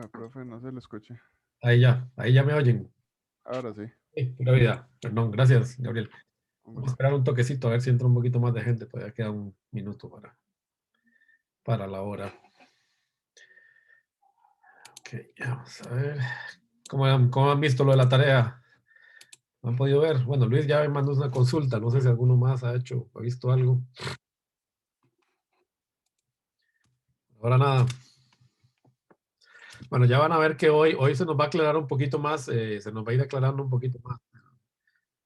Profe, no se lo escuche. Ahí ya me oyen. Ahora sí, Pura vida. Perdón, gracias, Gabriel. un Vamos a gusto. esperar un toquecito a ver si entra un poquito más de gente. Todavía queda un minuto para la hora. Ok, ya vamos a ver. ¿Cómo han visto lo de la tarea? ¿Han podido ver? Bueno, Luis ya me mandó una consulta. No sé si alguno más ha hecho, ha visto algo. Ahora nada. Bueno, ya van a ver que hoy se nos va a aclarar un poquito más, se nos va a ir aclarando un poquito más.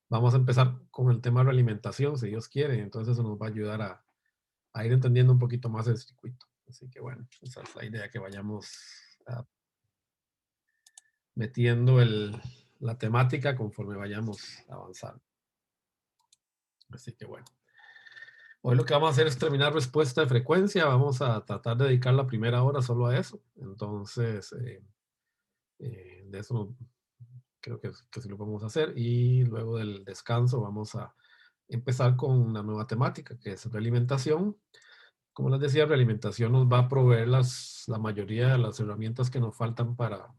Vamos a empezar con el tema de realimentación, si Dios quiere. Entonces eso nos va a ayudar a ir entendiendo un poquito más el circuito. Así que bueno, esa es la idea, que vayamos metiendo la temática conforme vayamos avanzando. Así que bueno. Hoy lo que vamos a hacer es terminar respuesta de frecuencia. Vamos a tratar de dedicar la primera hora solo a eso. Entonces, de eso creo que sí lo podemos hacer. Y luego del descanso vamos a empezar con una nueva temática, que es realimentación. Como les decía, realimentación nos va a proveer la mayoría de las herramientas que nos faltan para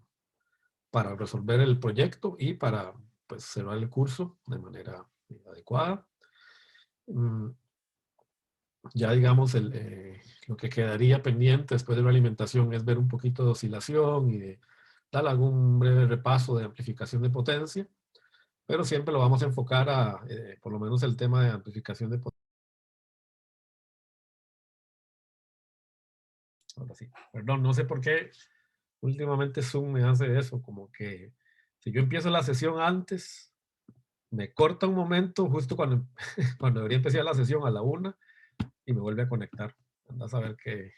resolver el proyecto y para, pues, cerrar el curso de manera adecuada. Ya digamos, lo que quedaría pendiente después de la alimentación es ver un poquito de oscilación y de dar algún breve repaso de amplificación de potencia, pero siempre lo vamos a enfocar por lo menos el tema de amplificación de potencia. Ahora sí, perdón, no sé por qué últimamente Zoom me hace eso, como que si yo empiezo la sesión antes, me corta un momento justo cuando, cuando debería empezar la sesión a la 1 y me vuelve a conectar. Anda a saber qué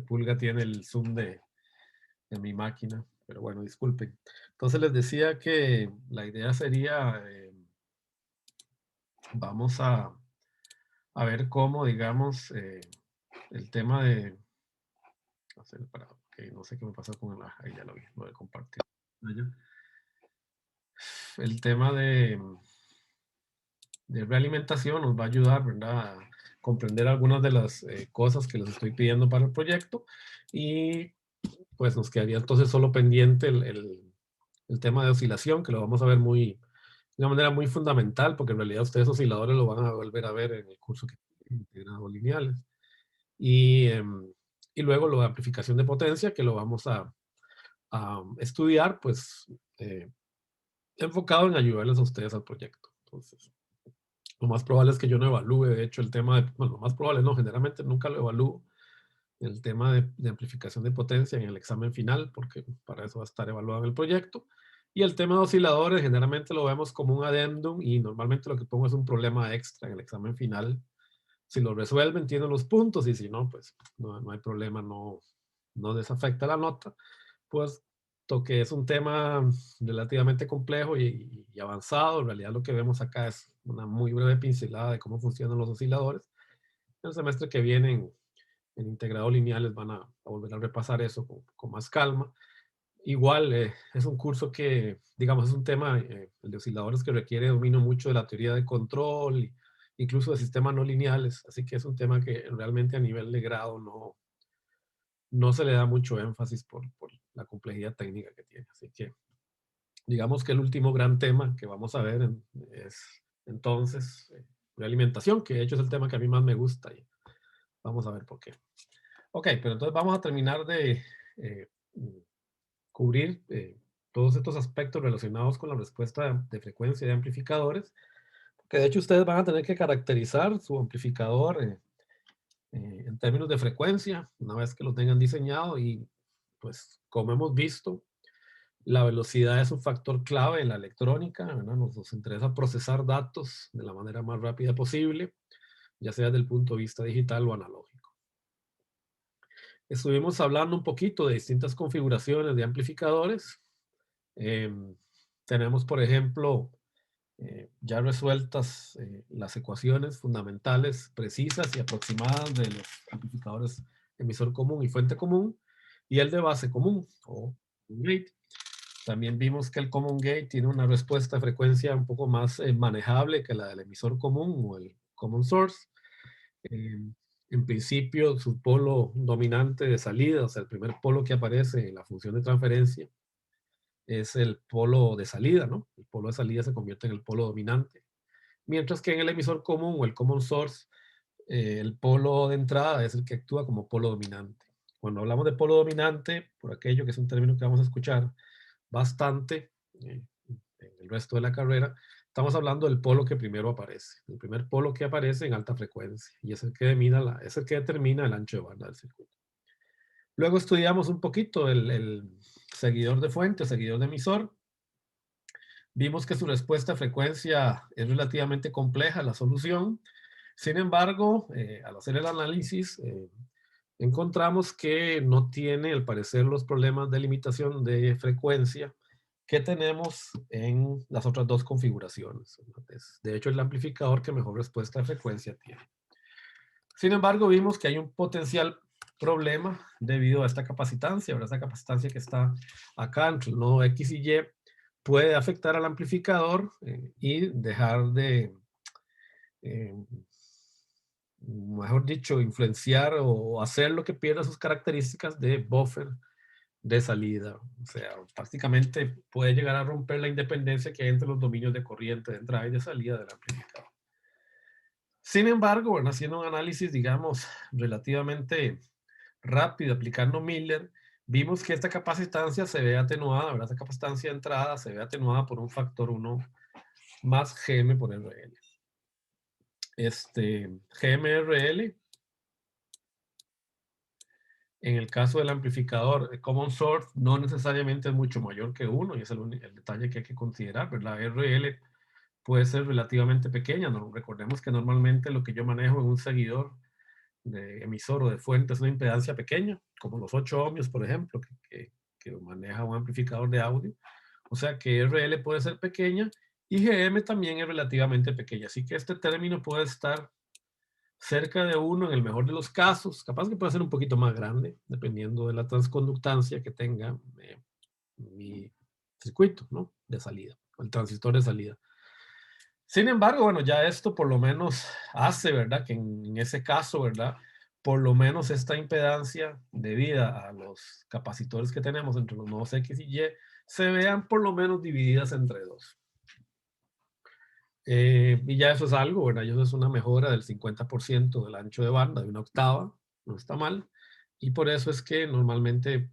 pulga tiene el Zoom de mi máquina, pero bueno, disculpen. Entonces les decía que la idea sería, vamos a ver cómo, digamos, el tema de, hacer para, okay, no sé qué me pasó con la, ahí ya lo vi, lo de compartir. El tema de realimentación nos va a ayudar, ¿verdad?, a comprender algunas de las cosas que les estoy pidiendo para el proyecto, y pues nos quedaría entonces solo pendiente el tema de oscilación, que lo vamos a ver de una manera muy fundamental, porque en realidad ustedes osciladores lo van a volver a ver en el curso que tiene integrados lineales. Y luego lo de amplificación de potencia, que lo vamos a estudiar, pues, enfocado en ayudarles a ustedes al proyecto. Entonces, lo más probable es que yo no evalúe, de hecho, el tema de, bueno, lo más probable no, generalmente nunca lo evalúo, el tema de amplificación de potencia en el examen final, porque para eso va a estar evaluado en el proyecto. Y el tema de osciladores generalmente lo vemos como un adendum, y normalmente lo que pongo es un problema extra en el examen final. Si lo resuelven, tienen los puntos, y si no, pues no hay problema, no les afecta la nota. Pues que es un tema relativamente complejo y avanzado. En realidad lo que vemos acá es una muy breve pincelada de cómo funcionan los osciladores. El semestre que viene en integrado lineales van a volver a repasar eso con más calma. Igual es un curso que, digamos, es un tema, el de osciladores, que requiere dominio mucho de la teoría de control, incluso de sistemas no lineales, así que es un tema que realmente a nivel de grado no se le da mucho énfasis por la complejidad técnica que tiene. Así que digamos que el último gran tema que vamos a ver es entonces realimentación, que de hecho es el tema que a mí más me gusta, y vamos a ver por qué. Ok, pero entonces vamos a terminar de cubrir todos estos aspectos relacionados con la respuesta de frecuencia de amplificadores, que de hecho ustedes van a tener que caracterizar su amplificador en términos de frecuencia, una vez que lo tengan diseñado. Y pues, como hemos visto, la velocidad es un factor clave en la electrónica, ¿verdad? Nos interesa procesar datos de la manera más rápida posible, ya sea desde el punto de vista digital o analógico. Estuvimos hablando un poquito de distintas configuraciones de amplificadores. Tenemos, por ejemplo, ya resueltas las ecuaciones fundamentales precisas y aproximadas de los amplificadores emisor común y fuente común, y el de base común o gate. También vimos que el common gate tiene una respuesta de frecuencia un poco más manejable que la del emisor común o el common source. En principio, su polo dominante de salida, o sea, el primer polo que aparece en la función de transferencia, es el polo de salida, ¿no? El polo de salida se convierte en el polo dominante. Mientras que en el emisor común o el common source, el polo de entrada es el que actúa como polo dominante. Cuando hablamos de polo dominante, por aquello que es un término que vamos a escuchar bastante en el resto de la carrera, estamos hablando del polo que primero aparece, el primer polo que aparece en alta frecuencia, y es el que determina el ancho de banda del circuito. Luego estudiamos un poquito el seguidor de fuente, seguidor de emisor. Vimos que su respuesta a frecuencia es relativamente compleja, la solución. Sin embargo, al hacer el análisis, encontramos que no tiene, al parecer, los problemas de limitación de frecuencia que tenemos en las otras dos configuraciones. De hecho, el amplificador que mejor respuesta de frecuencia tiene. Sin embargo, vimos que hay un potencial problema debido a esta capacitancia, ¿verdad? Esta capacitancia que está acá entre el nodo X y Y puede afectar al amplificador y dejar de, mejor dicho, influenciar o hacer lo que pierda sus características de buffer de salida. O sea, prácticamente puede llegar a romper la independencia que hay entre los dominios de corriente de entrada y de salida del amplificador. Sin embargo, bueno, haciendo un análisis, digamos, relativamente rápido, aplicando Miller, vimos que esta capacitancia se ve atenuada, ¿verdad? Esta capacitancia de entrada se ve atenuada por un factor 1 más GM por RL. GMRL, en el caso del amplificador common source, no necesariamente es mucho mayor que 1, y es el detalle que hay que considerar, ¿verdad? RL puede ser relativamente pequeña, ¿no? Recordemos que normalmente lo que yo manejo en un seguidor de emisor o de fuente es una impedancia pequeña, como los 8 ohmios, por ejemplo, que maneja un amplificador de audio. O sea que RL puede ser pequeña y GM también es relativamente pequeña. Así que este término puede estar cerca de 1 en el mejor de los casos. Capaz que puede ser un poquito más grande, dependiendo de la transconductancia que tenga mi circuito, ¿no? De salida, el transistor de salida. Sin embargo, bueno, ya esto por lo menos hace, ¿verdad? Que en ese caso, ¿verdad? Por lo menos esta impedancia debida a los capacitores que tenemos entre los nodos X y Y se vean por lo menos divididas entre 2. Y ya eso es algo, ¿verdad? Eso es una mejora del 50% del ancho de banda, de una octava, no está mal. Y por eso es que normalmente,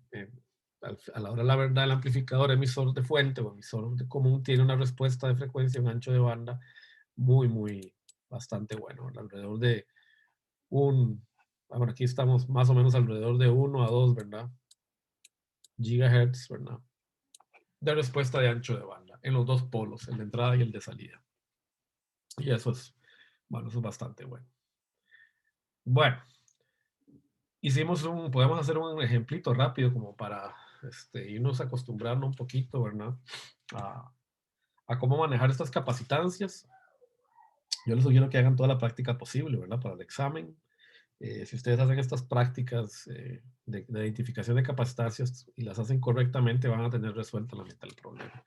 a la hora de la verdad, el amplificador emisor de fuente o emisor de común tiene una respuesta de frecuencia, un ancho de banda muy, bastante bueno, ¿verdad? Alrededor de bueno, aquí estamos más o menos alrededor de 1 a 2, ¿verdad? Gigahertz, ¿verdad? De respuesta de ancho de banda en los dos polos, el de entrada y el de salida. Y eso es, bueno, eso es bastante bueno. Bueno, podemos hacer un ejemplito rápido como para irnos acostumbrando un poquito, ¿verdad? A cómo manejar estas capacitancias. Yo les sugiero que hagan toda la práctica posible, ¿verdad? Para el examen. Si ustedes hacen estas prácticas de identificación de capacitancias y las hacen correctamente, van a tener resuelta la mitad del problema.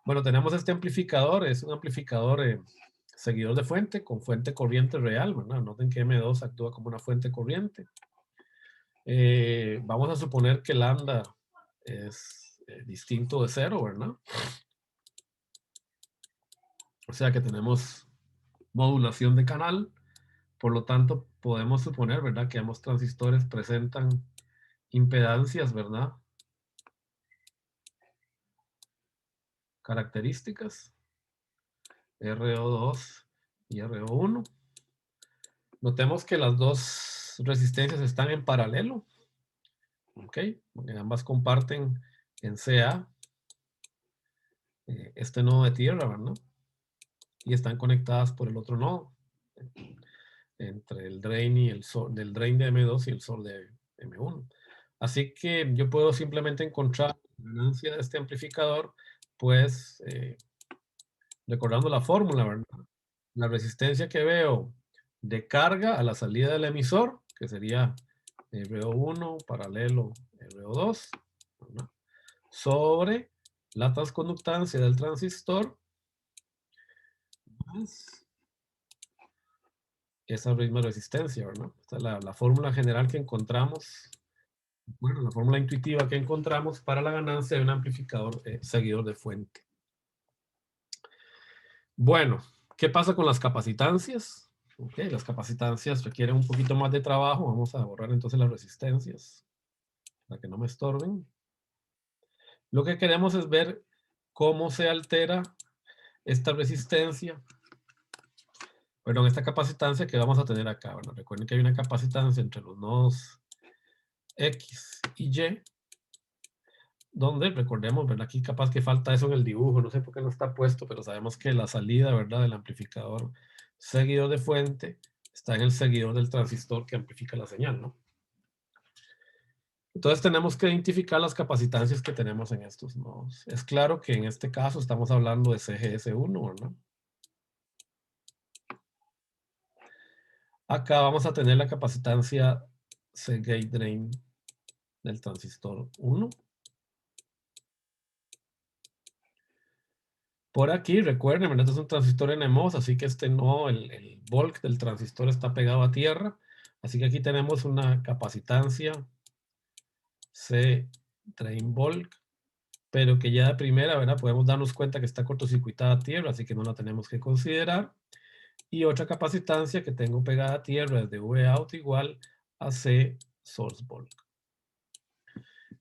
Bueno, tenemos este amplificador, es un amplificador seguidor de fuente con fuente corriente real, ¿verdad? Noten que M2 actúa como una fuente corriente. Vamos a suponer que lambda es distinto de 0, ¿verdad? O sea que tenemos modulación de canal, por lo tanto podemos suponer, ¿verdad? Que ambos transistores presentan impedancias, ¿verdad? Características, RO2 y RO1. Notemos que las dos resistencias están en paralelo, ¿ok? Porque ambas comparten en CA este nodo de tierra, ¿verdad? Y están conectadas por el otro nodo, entre el drain y del drain de M2 y el source de M1. Así que yo puedo simplemente encontrar la ganancia de este amplificador, pues recordando la fórmula, ¿verdad? La resistencia que veo de carga a la salida del emisor, que sería RO1 paralelo RO2, ¿verdad? Sobre la transconductancia del transistor más esa misma resistencia, ¿verdad? Esta es la fórmula general que encontramos, bueno, la fórmula intuitiva que encontramos para la ganancia de un amplificador seguidor de fuente. Bueno, ¿qué pasa con las capacitancias? Ok, las capacitancias requieren un poquito más de trabajo. Vamos a borrar entonces las resistencias para que no me estorben. Lo que queremos es ver cómo se altera esta resistencia, perdón, esta capacitancia que vamos a tener acá. Bueno, recuerden que hay una capacitancia entre los nodos X y Y, donde recordemos, ¿verdad? Aquí capaz que falta eso en el dibujo, no sé por qué no está puesto, pero sabemos que la salida, ¿verdad? Del amplificador seguidor de fuente está en el seguidor del transistor que amplifica la señal, ¿no? Entonces tenemos que identificar las capacitancias que tenemos en estos nodos. Es claro que en este caso estamos hablando de CGS1, ¿verdad? Acá vamos a tener la capacitancia C-gate drain del transistor 1. Por aquí, recuerden, ¿verdad? Este es un transistor NMOS, así que este no, el volc del transistor está pegado a tierra. Así que aquí tenemos una capacitancia C drain volc, pero que ya de primera, ¿verdad? Podemos darnos cuenta que está cortocircuitada a tierra, así que no la tenemos que considerar. Y otra capacitancia que tengo pegada a tierra es de Vout igual a C source volc.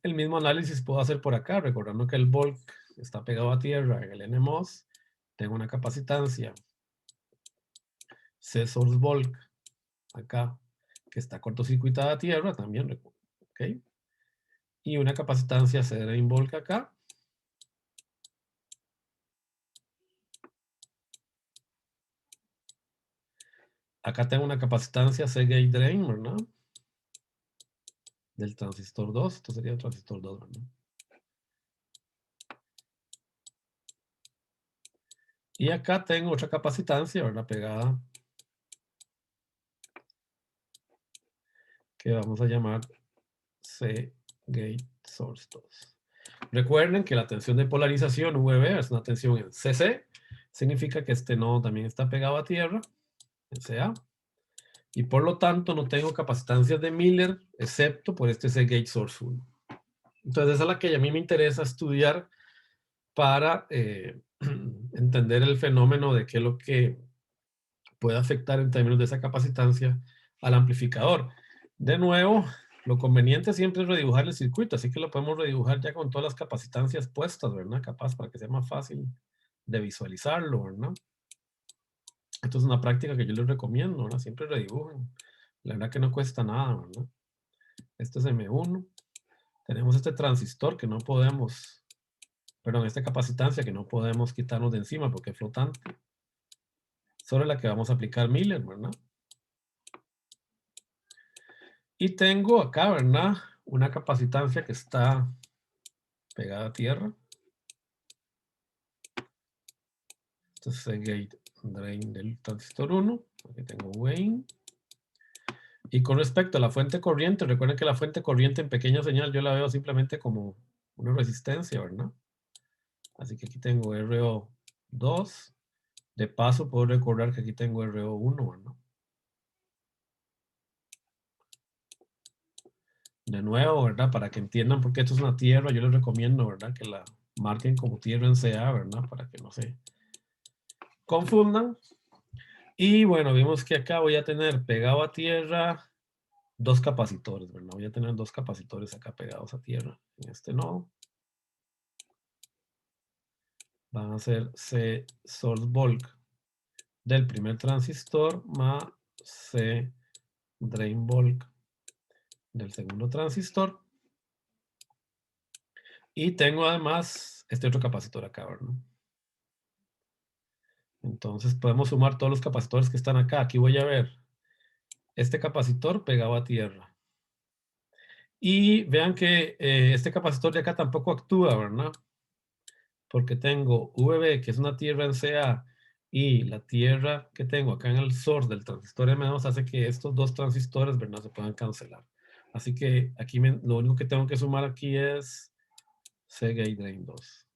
El mismo análisis puedo hacer por acá, recordando que el volc está pegado a tierra en el NMOS. Tengo una capacitancia C source volc acá, que está cortocircuitada a tierra también, ¿ok? Y una capacitancia C drain volc acá. Acá tengo una capacitancia C gate drain, ¿verdad? Del transistor 2, esto sería el transistor 2, ¿verdad? Y acá tengo otra capacitancia, ¿verdad? Pegada, que vamos a llamar C gate source 2. Recuerden que la tensión de polarización VB es una tensión en CC, significa que este nodo también está pegado a tierra, en CA, y por lo tanto no tengo capacitancias de Miller, excepto por este C gate source 1. Entonces esa es la que a mí me interesa estudiar para entender el fenómeno de qué es lo que puede afectar en términos de esa capacitancia al amplificador. De nuevo, lo conveniente siempre es redibujar el circuito, así que lo podemos redibujar ya con todas las capacitancias puestas, ¿verdad? Capaz para que sea más fácil de visualizarlo, ¿verdad? Esto es una práctica que yo les recomiendo, ¿verdad? Siempre redibujen. La verdad que no cuesta nada, ¿verdad? Este es M1. Tenemos este transistor que no podemos, perdón, esta capacitancia que no podemos quitarnos de encima porque es flotante, sobre la que vamos a aplicar Miller, ¿verdad? Y tengo acá, ¿verdad? Una capacitancia que está pegada a tierra. Este es el gate drain del transistor 1. Aquí tengo Wayne. Y con respecto a la fuente corriente, recuerden que la fuente corriente en pequeña señal yo la veo simplemente como una resistencia, ¿verdad? Así que aquí tengo RO2. De paso puedo recordar que aquí tengo RO1, ¿verdad? De nuevo, ¿verdad? Para que entiendan por qué esto es una tierra, yo les recomiendo, ¿verdad? Que la marquen como tierra en CA, ¿verdad? Para que no se confundan. Y bueno, vimos que acá voy a tener pegado a tierra dos capacitores, ¿verdad? Voy a tener dos capacitores acá pegados a tierra. En este nodo van a ser C source volc del primer transistor más C drain volc del segundo transistor. Y tengo además este otro capacitor acá, ¿verdad? Entonces podemos sumar todos los capacitores que están acá. Aquí voy a ver este capacitor pegado a tierra. Y vean que este capacitor de acá tampoco actúa, ¿verdad? Porque tengo VB, que es una tierra en CA, y la tierra que tengo acá en el source del transistor M2 hace que estos dos transistores, ¿verdad?, se puedan cancelar. Así que aquí lo único que tengo que sumar aquí es C gate drain 2.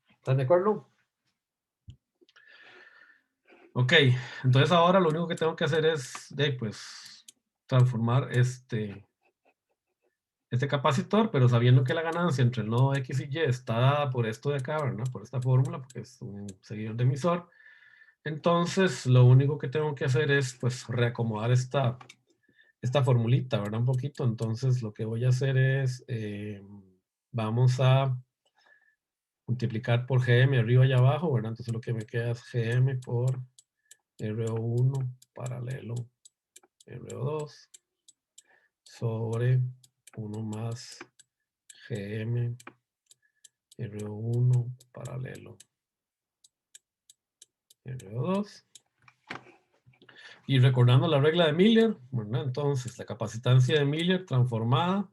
¿Están de acuerdo? Ok, entonces ahora lo único que tengo que hacer es pues, transformar este capacitor, pero sabiendo que la ganancia entre el nodo X y Y está dada por esto de acá, ¿verdad? Por esta fórmula, porque es un seguidor de emisor. Entonces, lo único que tengo que hacer es, pues, reacomodar esta formulita, ¿verdad? Un poquito. Entonces, lo que voy a hacer es, vamos a multiplicar por GM arriba y abajo, ¿verdad? Entonces, lo que me queda es GM por RO1 paralelo RO2 sobre 1 más GM RO1 paralelo RO2. Y recordando la regla de Miller, ¿verdad? Entonces, la capacitancia de Miller transformada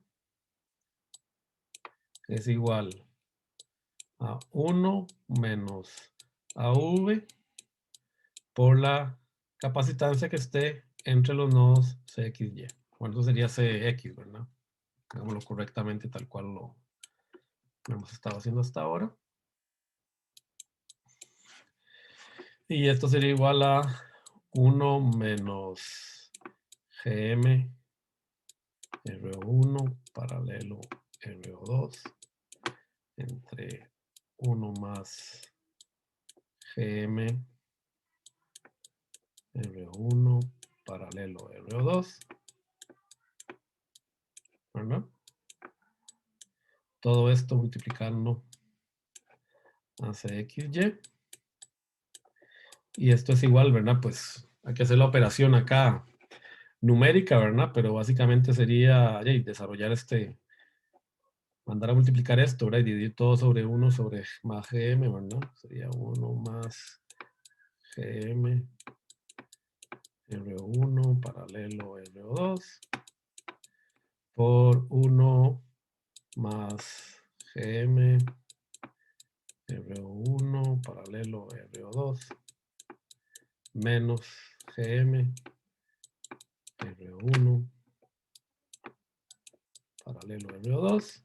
es igual a 1 menos AV por la capacitancia que esté entre los nodos CXY. Bueno, eso sería CX, ¿verdad? Hagámoslo correctamente tal cual lo hemos estado haciendo hasta ahora. Y esto sería igual a 1 menos GM RO1 paralelo RO2 entre 1 más GM R1 paralelo R2, ¿verdad? Todo esto multiplicando a CXY. Y esto es igual, ¿verdad? Pues hay que hacer la operación acá numérica, ¿verdad? Pero básicamente sería desarrollar mandar a multiplicar esto, ¿verdad? Y dividir todo sobre 1 sobre más GM, ¿verdad? Sería 1 más GM R1 paralelo R2 por 1 más GM R1 paralelo RO2 menos GM R1 paralelo RO2.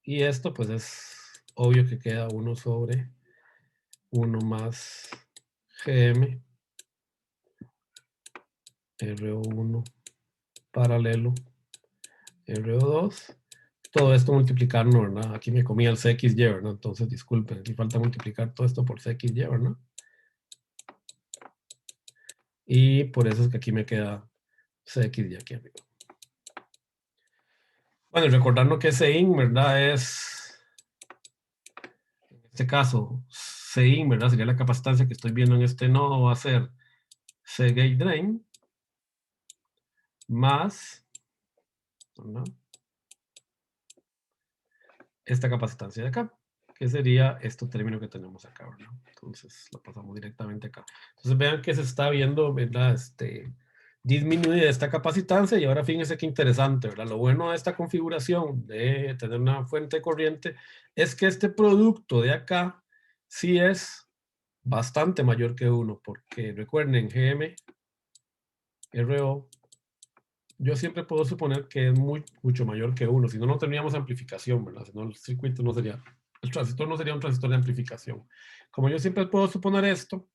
Y esto pues es obvio que queda 1 sobre 1 más GM RO1 paralelo RO2. Todo esto multiplicarlo, ¿verdad? Aquí me comía el CXY, ¿verdad? Entonces, disculpen, aquí falta multiplicar todo esto por CXY, ¿verdad? Y por eso es que aquí me queda CXY aquí arriba. Bueno, recordando que Sein, ¿verdad? Es, en este caso, Sein, ¿verdad? Sería la capacitancia que estoy viendo en este nodo, va a ser C gate drain más, ¿verdad? Esta capacitancia de acá, que sería este término que tenemos acá, ¿verdad? Entonces, lo pasamos directamente acá. Entonces, vean que se está viendo, ¿verdad? Disminuida esta capacitancia y ahora fíjense qué interesante, ¿verdad? Lo bueno de esta configuración de tener una fuente de corriente es que este producto de acá sí es bastante mayor que 1, porque recuerden, GM, RO, yo siempre puedo suponer que es mucho mayor que 1, si no, no tendríamos amplificación, ¿verdad? Si no, el circuito no sería, el transistor no sería un transistor de amplificación. Como yo siempre puedo suponer esto,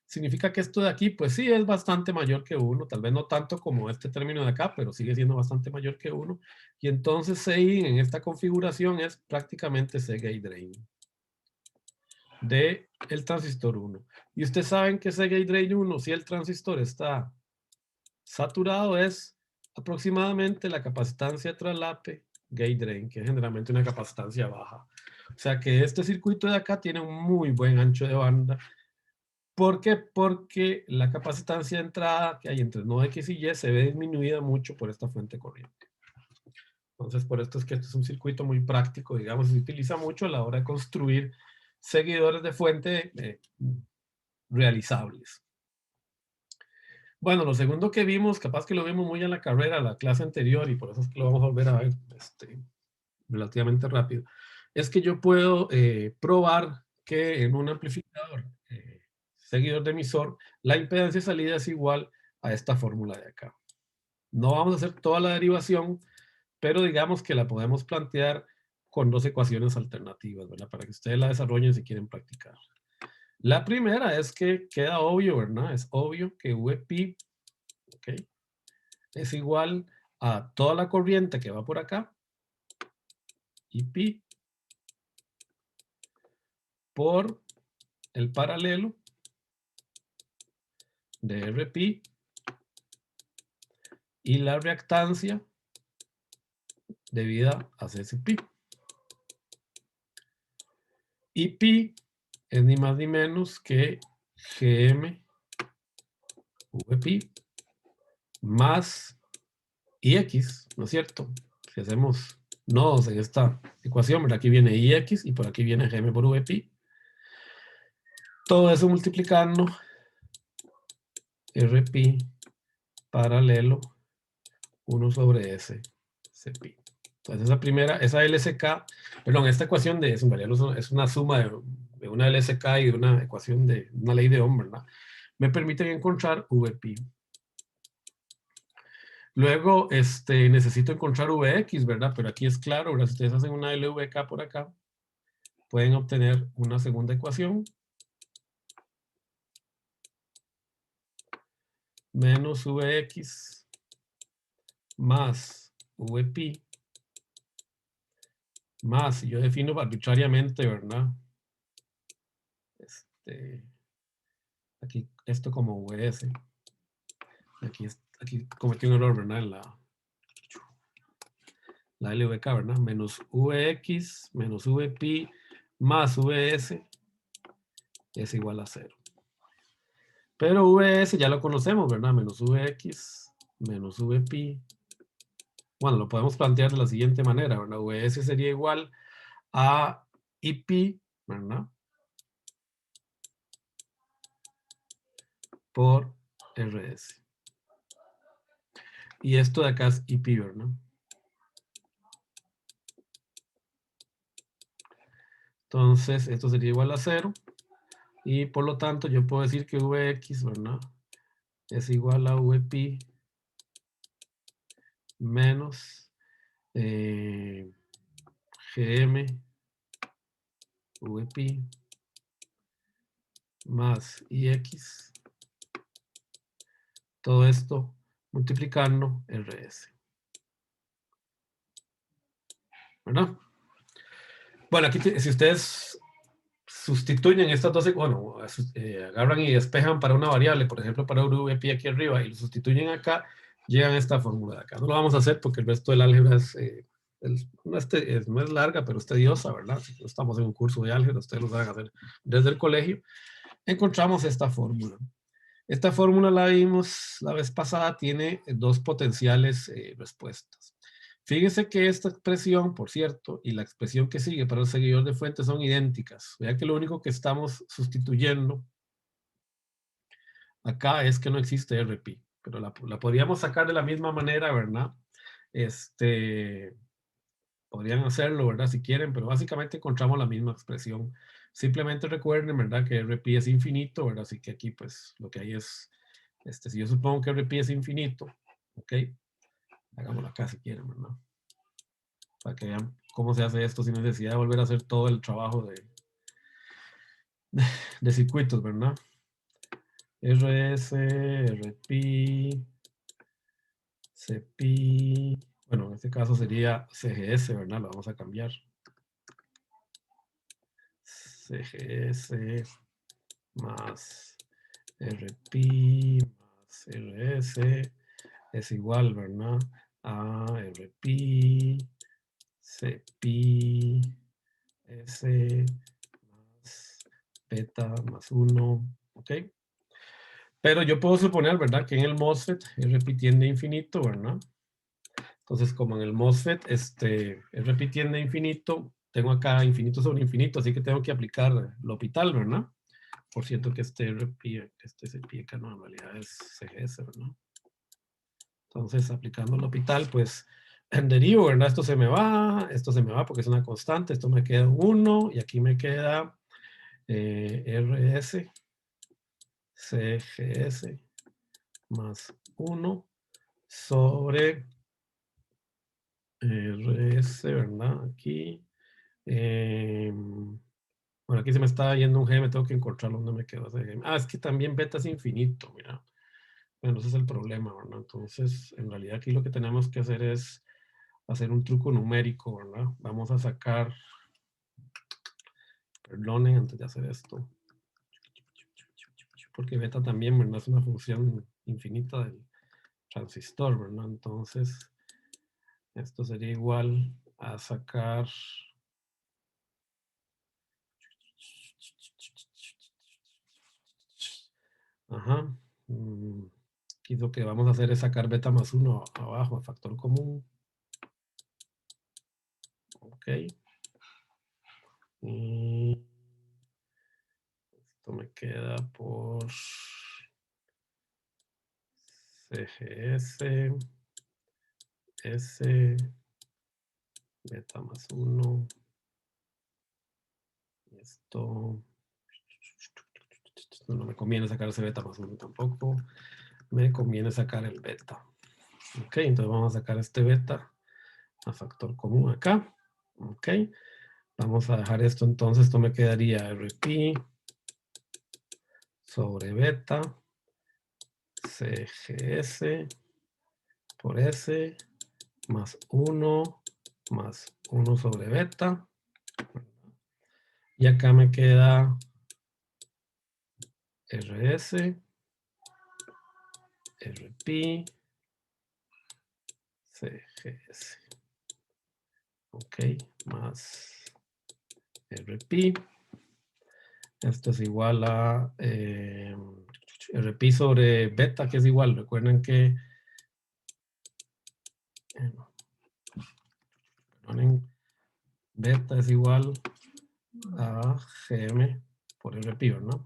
significa que esto de aquí, pues sí, es bastante mayor que 1, tal vez no tanto como este término de acá, pero sigue siendo bastante mayor que 1. Y entonces CI en esta configuración es prácticamente C gate drain de el transistor 1. Y ustedes saben que C gate drain 1, si el transistor está saturado, es aproximadamente la capacitancia de traslape gate drain, que es generalmente una capacitancia baja. O sea que este circuito de acá tiene un muy buen ancho de banda. ¿Por qué? Porque la capacitancia de entrada que hay entre nodo X y Y se ve disminuida mucho por esta fuente corriente. Entonces, por esto es que este es un circuito muy práctico, digamos, se utiliza mucho a la hora de construir seguidores de fuente realizables. Bueno, lo segundo que vimos, capaz que lo vimos muy en la carrera, la clase anterior, y por eso es que lo vamos a volver a ver relativamente rápido, es que yo puedo probar que en un amplificador seguidor de emisor, la impedancia de salida es igual a esta fórmula de acá. No vamos a hacer toda la derivación, pero digamos que la podemos plantear con dos ecuaciones alternativas, ¿verdad? Para que ustedes la desarrollen si quieren practicar. La primera es que queda obvio, ¿verdad? Es obvio que VP, ¿ok? Es igual a toda la corriente que va por acá, IP, por el paralelo de RP y la reactancia debida a CCP. IP es ni más ni menos que GM VP más IX, ¿no es cierto? Si hacemos nodos en esta ecuación, ¿verdad? Aquí viene IX y por aquí viene GM por VP. Todo eso multiplicando RP paralelo 1 sobre S CP. Entonces esa LSK, perdón, esta ecuación de eso en realidad es una suma de una LSK y de una ecuación de una ley de Ohm, ¿verdad? Me permiten encontrar VP. Luego, necesito encontrar Vx, ¿verdad? Pero aquí es claro, ¿verdad? Si ustedes hacen una LVK por acá, pueden obtener una segunda ecuación. Menos Vx más Vp más, si yo defino arbitrariamente, ¿verdad? Aquí esto como Vs. Aquí cometí un error, ¿verdad? En la LVK, ¿verdad? Menos Vx menos Vp más Vs es igual a 0. Pero Vs ya lo conocemos, ¿verdad? Menos Vx menos Vp. Bueno, lo podemos plantear de la siguiente manera, ¿verdad? Vs sería igual a Ip, ¿verdad? Por Rs. Y esto de acá es Ip, ¿verdad? Entonces, esto sería igual a 0. Y por lo tanto, yo puedo decir que Vx, ¿verdad? Es igual a Vp menos Gm Vp más Ix. Todo esto multiplicando Rs. ¿Verdad? Bueno, aquí si ustedes sustituyen estas dos, bueno, agarran y despejan para una variable, por ejemplo, para Vp aquí arriba, y lo sustituyen acá, llegan a esta fórmula de acá. No lo vamos a hacer porque el resto del álgebra no es larga, pero es tediosa, ¿verdad? Si no estamos en un curso de álgebra, ustedes lo saben hacer desde el colegio. Encontramos esta fórmula. Esta fórmula la vimos la vez pasada, tiene dos potenciales respuestas. Fíjense que esta expresión, por cierto, y la expresión que sigue para el seguidor de fuente son idénticas. Vean que lo único que estamos sustituyendo acá es que no existe RP, pero la podríamos sacar de la misma manera, ¿verdad? Podrían hacerlo, ¿verdad? Si quieren, pero básicamente encontramos la misma expresión. Simplemente recuerden, ¿verdad? Que RP es infinito, ¿verdad? Así que aquí, pues, lo que hay es, si yo supongo que RP es infinito, ¿ok? Hagámoslo acá si quieren, ¿verdad? Para que vean cómo se hace esto sin necesidad de volver a hacer todo el trabajo de circuitos, ¿verdad? RS, RP, CP, bueno, en este caso sería CGS, ¿verdad? Lo vamos a cambiar. CGS más RP más RS es igual, ¿verdad? A RP, CP, S más beta más 1, ¿ok? Pero yo puedo suponer, ¿verdad? Que en el MOSFET RP tiende a infinito, ¿verdad? Entonces, como en el MOSFET, RP tiende a infinito, tengo acá infinito sobre infinito, así que tengo que aplicar L'Hopital, ¿verdad? Por cierto que RP, CP acá no, en realidad es CGS, ¿verdad? Entonces, aplicando L'Hopital, pues, en derivo, ¿verdad? Esto se me va porque es una constante, esto me queda 1 y aquí me queda RS, CGS más 1 sobre RS, ¿verdad? Aquí. Bueno, aquí se me está yendo un G, tengo que encontrar dónde me quedó ese G. Ah, es que también beta es infinito, mira. Bueno, ese es el problema, ¿verdad? Entonces, en realidad aquí lo que tenemos que hacer es hacer un truco numérico, ¿verdad? Vamos a sacar, perdonen antes de hacer esto, porque beta también, ¿verdad? Es una función infinita del transistor, ¿verdad? Entonces, esto sería igual a sacar... Ajá. Aquí lo que vamos a hacer es sacar beta más 1 abajo, factor común. Ok. Y esto me queda por CGS, S, beta más 1. Esto no me conviene sacar ese beta más 1 tampoco. Me conviene sacar el beta. Ok, entonces vamos a sacar este beta a factor común acá. Ok. Vamos a dejar esto entonces. Esto me quedaría RP sobre beta CGS por S más 1 sobre beta. Y acá me queda RS, RP, CGS. Ok, más RP. Esto es igual a RP sobre beta, que es igual. Recuerden que beta es igual a GM por RP, ¿verdad?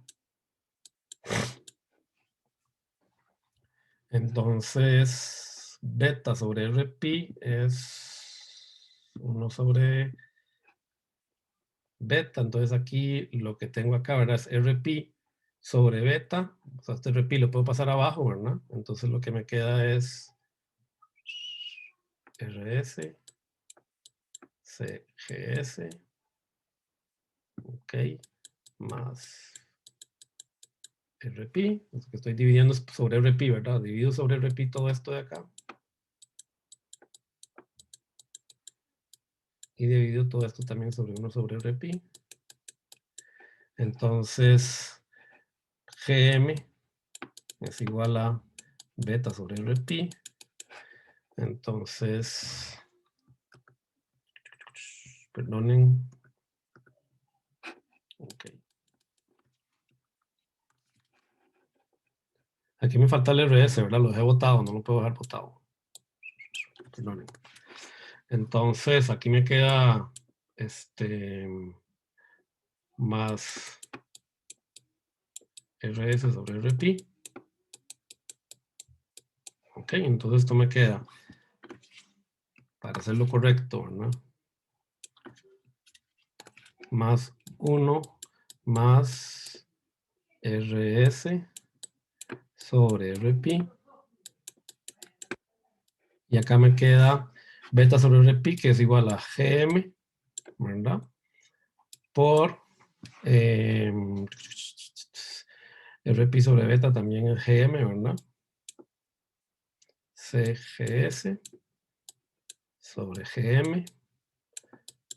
Entonces, beta sobre RP es 1 sobre beta. Entonces aquí lo que tengo acá, ¿verdad? Es RP sobre beta. O sea, este RP lo puedo pasar abajo, ¿verdad? Entonces lo que me queda es RS, CGS, ok, más RP. Lo que estoy dividiendo sobre RP, ¿verdad? Divido sobre RP todo esto de acá. Y divido todo esto también sobre 1 sobre RP. Entonces, GM es igual a beta sobre RP. Entonces, perdonen. Ok. Aquí me falta el RS, ¿verdad? Lo dejé botado, no lo puedo dejar botado. Perdonen. Entonces, aquí me queda más RS sobre RP. Ok, entonces esto me queda, para hacerlo correcto, ¿verdad? Más 1 más RS sobre RP. Y acá me queda beta sobre RP, que es igual a GM, ¿verdad? Por RP sobre beta también es GM, ¿verdad? CGS sobre GM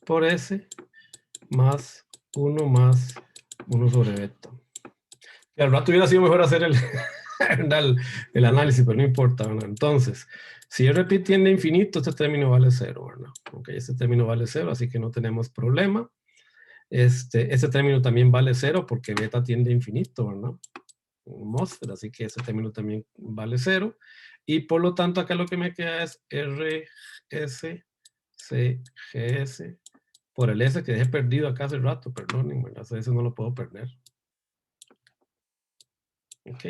por S más 1 sobre beta. Y al rato hubiera sido mejor hacer el análisis, pero no importa, ¿verdad? Entonces, si RP tiende a infinito, este término vale 0, ¿verdad? Ok, este término vale 0, así que no tenemos problema. Este término también vale 0 porque beta tiende a infinito, ¿verdad? Un MOSFET, así que ese término también vale 0. Y por lo tanto, acá lo que me queda es RS, CGS, por el S que dejé perdido acá hace rato, perdonen, ¿verdad? Ese no lo puedo perder. Ok.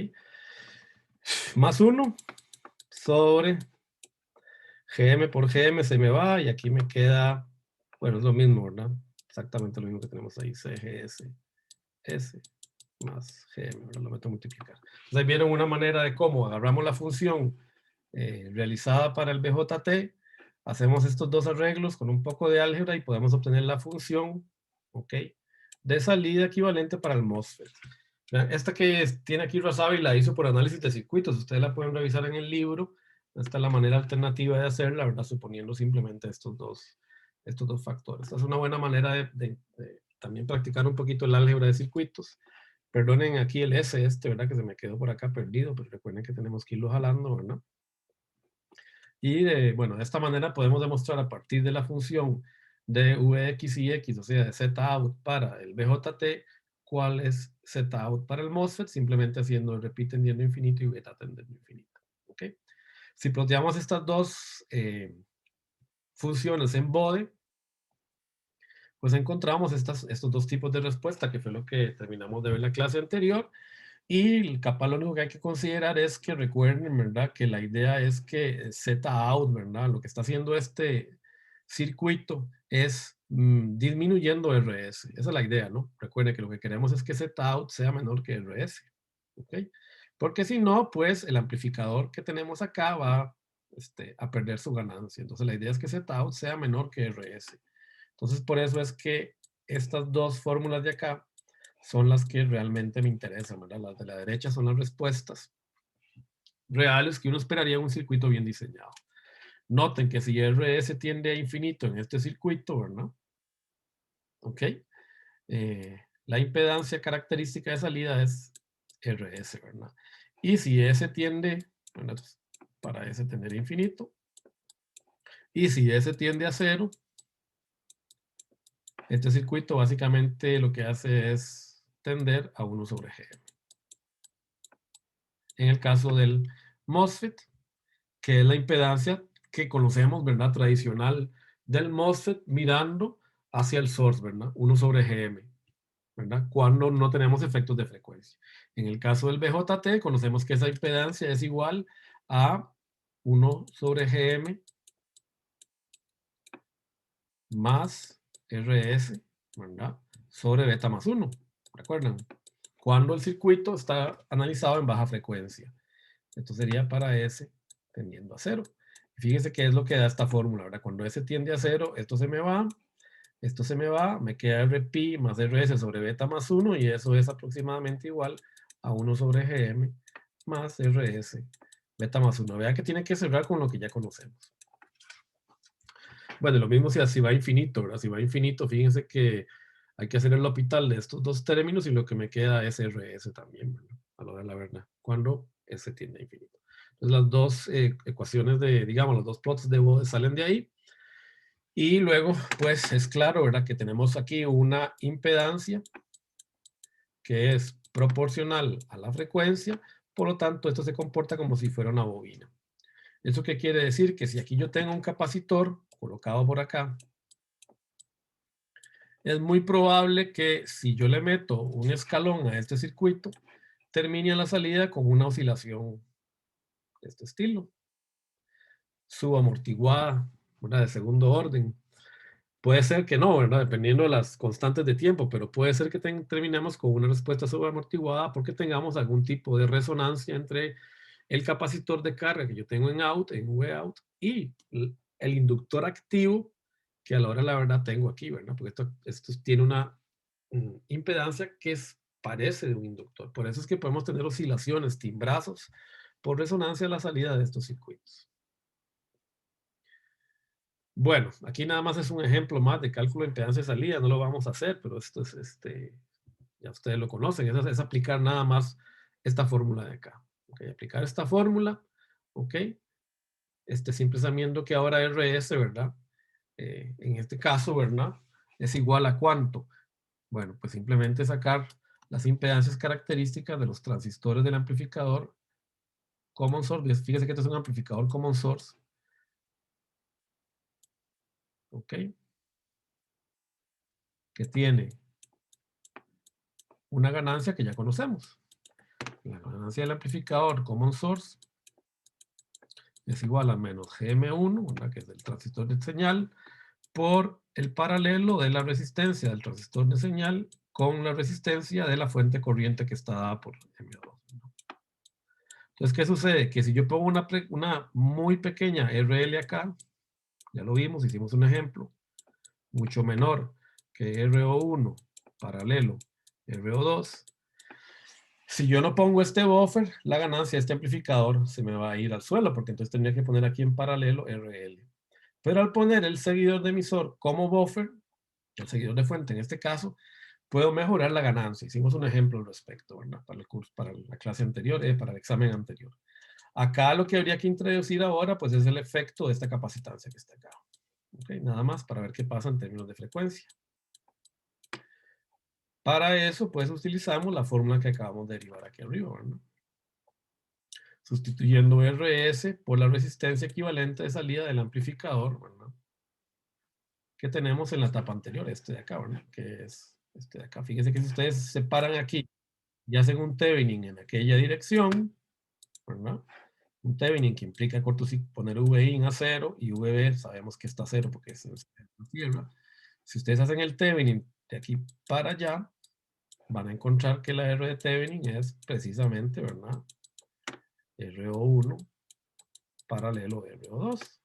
Más 1 sobre GM por GM se me va y aquí me queda, bueno, es lo mismo, ¿verdad? Exactamente lo mismo que tenemos ahí, CGS, S más GM, ¿verdad? Lo meto a multiplicar. Entonces ahí vieron una manera de cómo agarramos la función realizada para el BJT, hacemos estos dos arreglos con un poco de álgebra y podemos obtener la función, ¿ok? de salida equivalente para el MOSFET. Esta que tiene aquí Razavi la hizo por análisis de circuitos. Ustedes la pueden revisar en el libro. Esta es la manera alternativa de hacerla, ¿verdad? Suponiendo simplemente estos dos factores. Esta es una buena manera de también practicar un poquito el álgebra de circuitos. Perdonen aquí el S ¿verdad? Que se me quedó por acá perdido, pero recuerden que tenemos que irlo jalando, ¿verdad? Y bueno, de esta manera podemos demostrar a partir de la función de Vx y X, o sea, de Zout para el BJT, cuál es Zout para el MOSFET, simplemente haciendo el repeat tendiendo a infinito y beta tendiendo a infinito. ¿Ok? Si ploteamos estas dos funciones en Bode, pues encontramos estos dos tipos de respuesta, que fue lo que terminamos de ver en la clase anterior. Y capaz lo único que hay que considerar es que recuerden, ¿verdad? Que la idea es que Zout, ¿verdad? Lo que está haciendo este circuito es disminuyendo RS. Esa es la idea, ¿no? Recuerden que lo que queremos es que Zout sea menor que RS. ¿Ok? Porque si no, pues el amplificador que tenemos acá va a perder su ganancia. Entonces la idea es que Zout sea menor que RS. Entonces por eso es que estas dos fórmulas de acá son las que realmente me interesan, ¿verdad? Las de la derecha son las respuestas reales que uno esperaría en un circuito bien diseñado. Noten que si RS tiende a infinito en este circuito, ¿verdad? ¿Ok? La impedancia característica de salida es RS, ¿verdad? Y si S tiende, ¿verdad? Para S tender a infinito, y si S tiende a 0, este circuito básicamente lo que hace es tender a 1 sobre G. En el caso del MOSFET, que es la impedancia que conocemos, ¿verdad? Tradicional del MOSFET mirando hacia el source, ¿verdad? 1 sobre GM, ¿verdad? Cuando no tenemos efectos de frecuencia. En el caso del BJT, conocemos que esa impedancia es igual a 1 sobre GM más RS, ¿verdad? Sobre beta más 1, ¿recuerdan? Cuando el circuito está analizado en baja frecuencia. Esto sería para S tendiendo a 0. Fíjense qué es lo que da esta fórmula, ¿verdad? Cuando S tiende a 0, esto se me va, me queda RP más RS sobre beta más 1 y eso es aproximadamente igual a 1 sobre GM más RS beta más 1. Vean que tiene que cerrar con lo que ya conocemos. Bueno, lo mismo si así va a infinito, ¿verdad? Si va a infinito, fíjense que hay que hacer el hospital de estos dos términos y lo que me queda es RS también, ¿verdad? A lo de la verdad, cuando S tiende a infinito. Entonces las dos ecuaciones digamos, los dos plots de Bode salen de ahí. Y luego, pues es claro, ¿verdad? Que tenemos aquí una impedancia que es proporcional a la frecuencia, por lo tanto, esto se comporta como si fuera una bobina. ¿Eso qué quiere decir? Que si aquí yo tengo un capacitor colocado por acá, es muy probable que si yo le meto un escalón a este circuito, termine a la salida con una oscilación de este estilo. Subamortiguada, ¿verdad? De segundo orden. Puede ser que no, ¿verdad? Dependiendo de las constantes de tiempo, pero puede ser que terminemos con una respuesta subamortiguada porque tengamos algún tipo de resonancia entre el capacitor de carga que yo tengo en Vout, y el inductor activo que a la hora de la verdad tengo aquí, ¿verdad? Porque esto tiene una impedancia que parece de un inductor. Por eso es que podemos tener oscilaciones, timbrazos, por resonancia a la salida de estos circuitos. Bueno, aquí nada más es un ejemplo más de cálculo de impedancia de salida, no lo vamos a hacer, pero esto es, ya ustedes lo conocen, es aplicar nada más esta fórmula de acá. Okay, aplicar esta fórmula, ok, siempre sabiendo que ahora RS, ¿verdad? En este caso, ¿verdad? Es igual a ¿cuánto? Bueno, pues simplemente sacar las impedancias características de los transistores del amplificador common source. Fíjese que este es un amplificador common source. ¿Ok? Que tiene una ganancia que ya conocemos. La ganancia del amplificador common source es igual a menos GM1, ¿verdad? Que es el transistor de señal, por el paralelo de la resistencia del transistor de señal con la resistencia de la fuente corriente que está dada por M2. Entonces, ¿qué sucede? Que si yo pongo una muy pequeña RL acá, ya lo vimos, hicimos un ejemplo, mucho menor que RO1 paralelo RO2. Si yo no pongo este buffer, la ganancia de este amplificador se me va a ir al suelo, porque entonces tendría que poner aquí en paralelo RL. Pero al poner el seguidor de emisor como buffer, el seguidor de fuente en este caso, puedo mejorar la ganancia. Hicimos un ejemplo al respecto, ¿verdad? Para el curso, para la clase anterior, para el examen anterior. Acá lo que habría que introducir ahora, pues es el efecto de esta capacitancia que está acá. ¿Okay? Nada más para ver qué pasa en términos de frecuencia. Para eso, pues utilizamos la fórmula que acabamos de derivar aquí arriba, ¿verdad? Sustituyendo RS por la resistencia equivalente de salida del amplificador, ¿verdad? Que tenemos en la etapa anterior, este de acá, ¿verdad? Que es este de acá. Fíjense que si ustedes se paran aquí y hacen un Thevenin en aquella dirección, ¿verdad? Un Thevenin que implica poner VI a 0 y VB sabemos que está a 0 porque es la tierra. Si ustedes hacen el Thevenin de aquí para allá, van a encontrar que la R de Thevenin es precisamente, ¿verdad? RO1 paralelo RO2.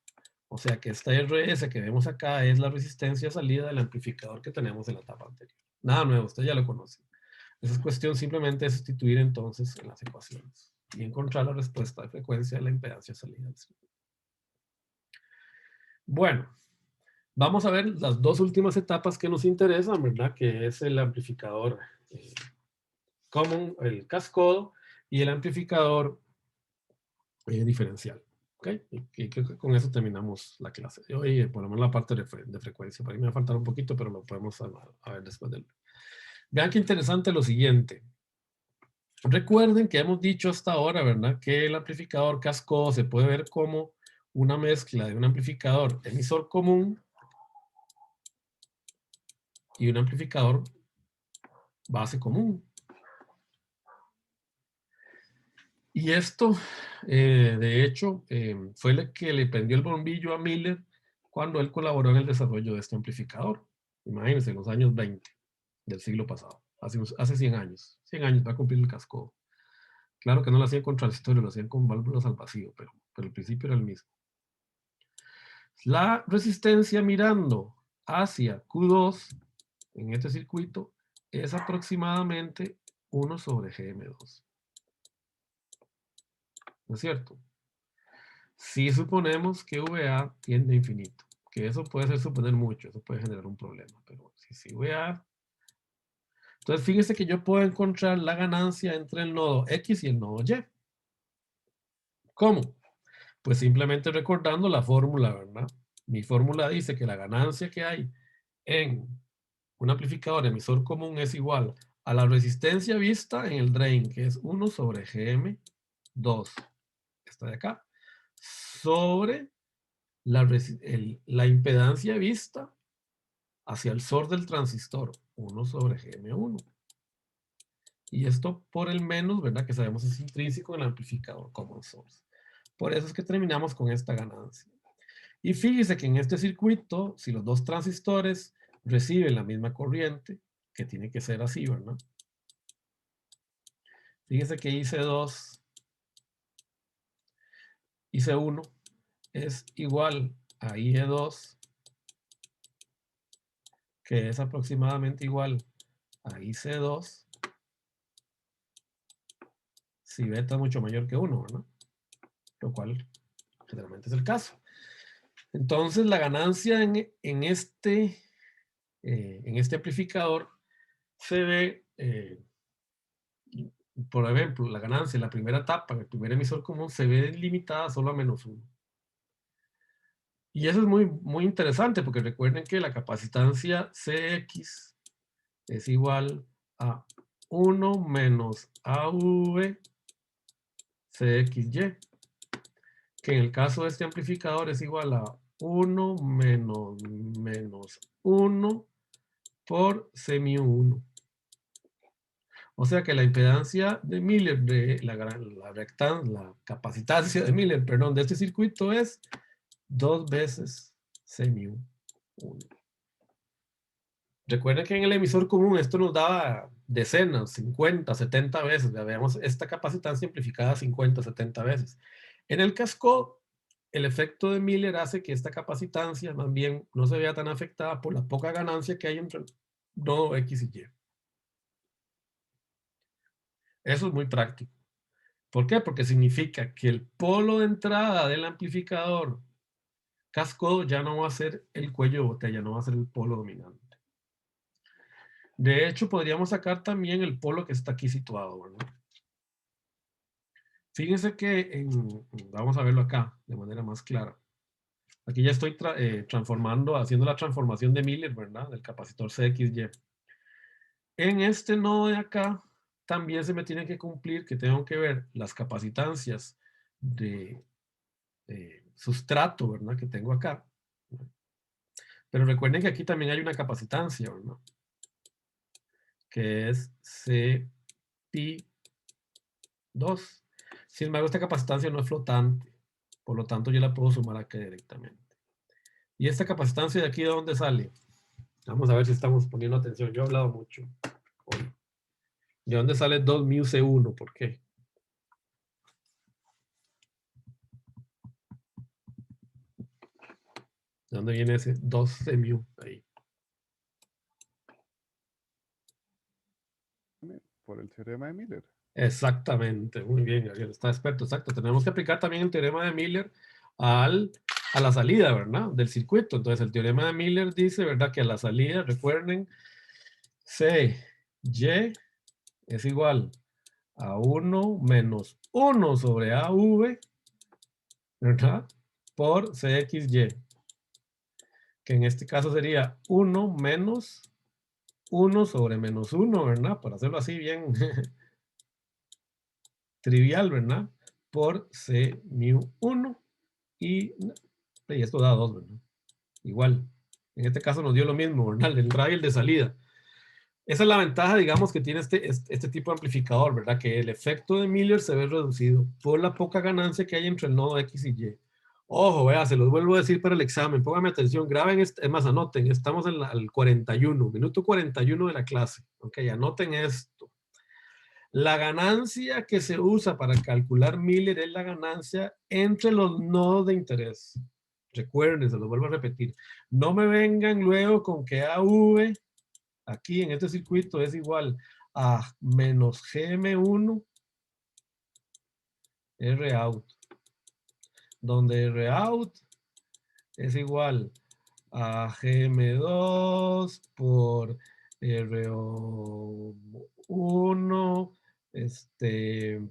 O sea que esta RS que vemos acá es la resistencia salida del amplificador que tenemos en la etapa anterior. Nada nuevo, usted ya lo conoce. Esa es cuestión simplemente de sustituir entonces en las ecuaciones y encontrar la respuesta de frecuencia de la impedancia salida del circuito. Bueno, vamos a ver las dos últimas etapas que nos interesan, ¿verdad? Que es el amplificador común, el cascodo, y el amplificador diferencial. ¿Ok? Y creo que con eso terminamos la clase de hoy, por lo menos la parte de frecuencia. Por ahí me va a faltar un poquito, pero lo podemos a ver después del... Vean qué interesante lo siguiente. Recuerden que hemos dicho hasta ahora, ¿verdad? Que el amplificador cascodo se puede ver como una mezcla de un amplificador emisor común y un amplificador base común. Y esto, de hecho, fue el que le prendió el bombillo a Miller cuando él colaboró en el desarrollo de este amplificador. Imagínense, en los años 20 del siglo pasado, hace 100 años. 100 años va a cumplir el cascodo. Claro que no lo hacían con transistores, lo hacían con válvulas al vacío, pero el principio era el mismo. La resistencia mirando hacia Q2 en este circuito es aproximadamente 1 sobre GM2. ¿No es cierto? Si suponemos que VA tiende a infinito, que eso puede ser suponer mucho, eso puede generar un problema, pero si VA... Entonces fíjese que yo puedo encontrar la ganancia entre el nodo X y el nodo Y. ¿Cómo? Pues simplemente recordando la fórmula, ¿verdad? Mi fórmula dice que la ganancia que hay en un amplificador emisor común es igual a la resistencia vista en el drain, que es 1 sobre GM2, esta de acá, sobre la impedancia vista hacia el source del transistor, 1 sobre GM1. Y esto por el menos, ¿verdad? Que sabemos es intrínseco en el amplificador common source. Por eso es que terminamos con esta ganancia. Y fíjese que en este circuito, si los dos transistores reciben la misma corriente, que tiene que ser así, ¿verdad? Fíjese que IC2, IC1 es igual a IE2, que es aproximadamente igual a IC2, si beta es mucho mayor que 1, ¿verdad? Lo cual generalmente es el caso. Entonces la ganancia en este amplificador se ve, por ejemplo, la ganancia en la primera etapa, en el primer emisor común, se ve limitada solo a -1. Y eso es muy, muy interesante porque recuerden que la capacitancia CX es igual a 1 menos AV CXY, que en el caso de este amplificador es igual a 1 menos 1 por CμU1. O sea que la impedancia de Miller, la capacitancia de Miller, perdón, de este circuito es 2 veces CμU1. Recuerden que en el emisor común esto nos daba decenas, 50, 70 veces. Ya veamos esta capacitancia amplificada 50, 70 veces. En el cascodo, el efecto de Miller hace que esta capacitancia más bien no se vea tan afectada por la poca ganancia que hay entre nodo X y Y. Eso es muy práctico. ¿Por qué? Porque significa que el polo de entrada del amplificador cascodo ya no va a ser el cuello de botella, no va a ser el polo dominante. De hecho, podríamos sacar también el polo que está aquí situado, ¿verdad? Fíjense que vamos a verlo acá de manera más clara. Aquí ya estoy transformando, haciendo la transformación de Miller, ¿verdad? Del capacitor CXY. En este nodo de acá también se me tiene que cumplir que tengo que ver las capacitancias de sustrato, ¿verdad? Que tengo acá. Pero recuerden que aquí también hay una capacitancia, ¿verdad? Que es CP2. Sin embargo, esta capacitancia no es flotante. Por lo tanto, yo la puedo sumar acá directamente. ¿Y esta capacitancia de aquí de dónde sale? Vamos a ver si estamos poniendo atención. Yo he hablado mucho hoy. ¿De dónde sale 2 mu C1? ¿Por qué? ¿De dónde viene ese 2 C mu ahí? Por el teorema de Miller. Exactamente, muy bien, Gabriel, está experto, exacto. Tenemos que aplicar también el teorema de Miller a la salida, ¿verdad? Del circuito. Entonces, el teorema de Miller dice, ¿verdad? Que a la salida, recuerden, C, Y es igual a 1 menos 1 sobre AV, ¿verdad? Por CXY, que en este caso sería 1 menos 1 sobre menos 1, ¿verdad? Para hacerlo así bien trivial, ¿verdad? Por C mu 1 y esto da 2, ¿verdad? Igual. En este caso nos dio lo mismo, ¿verdad? El de entrada y el de salida. Esa es la ventaja, digamos, que tiene este tipo de amplificador, ¿verdad? Que el efecto de Miller se ve reducido por la poca ganancia que hay entre el nodo X y Y. Ojo, vea, se los vuelvo a decir para el examen. Pónganme atención, graben, es más, anoten. Estamos en el 41, minuto 41 de la clase. Ok, anoten esto. La ganancia que se usa para calcular Miller es la ganancia entre los nodos de interés. Recuerden, se lo vuelvo a repetir. No me vengan luego con que AV aquí en este circuito es igual a menos GM1 Rout, donde Rout es igual a GM2 por RO1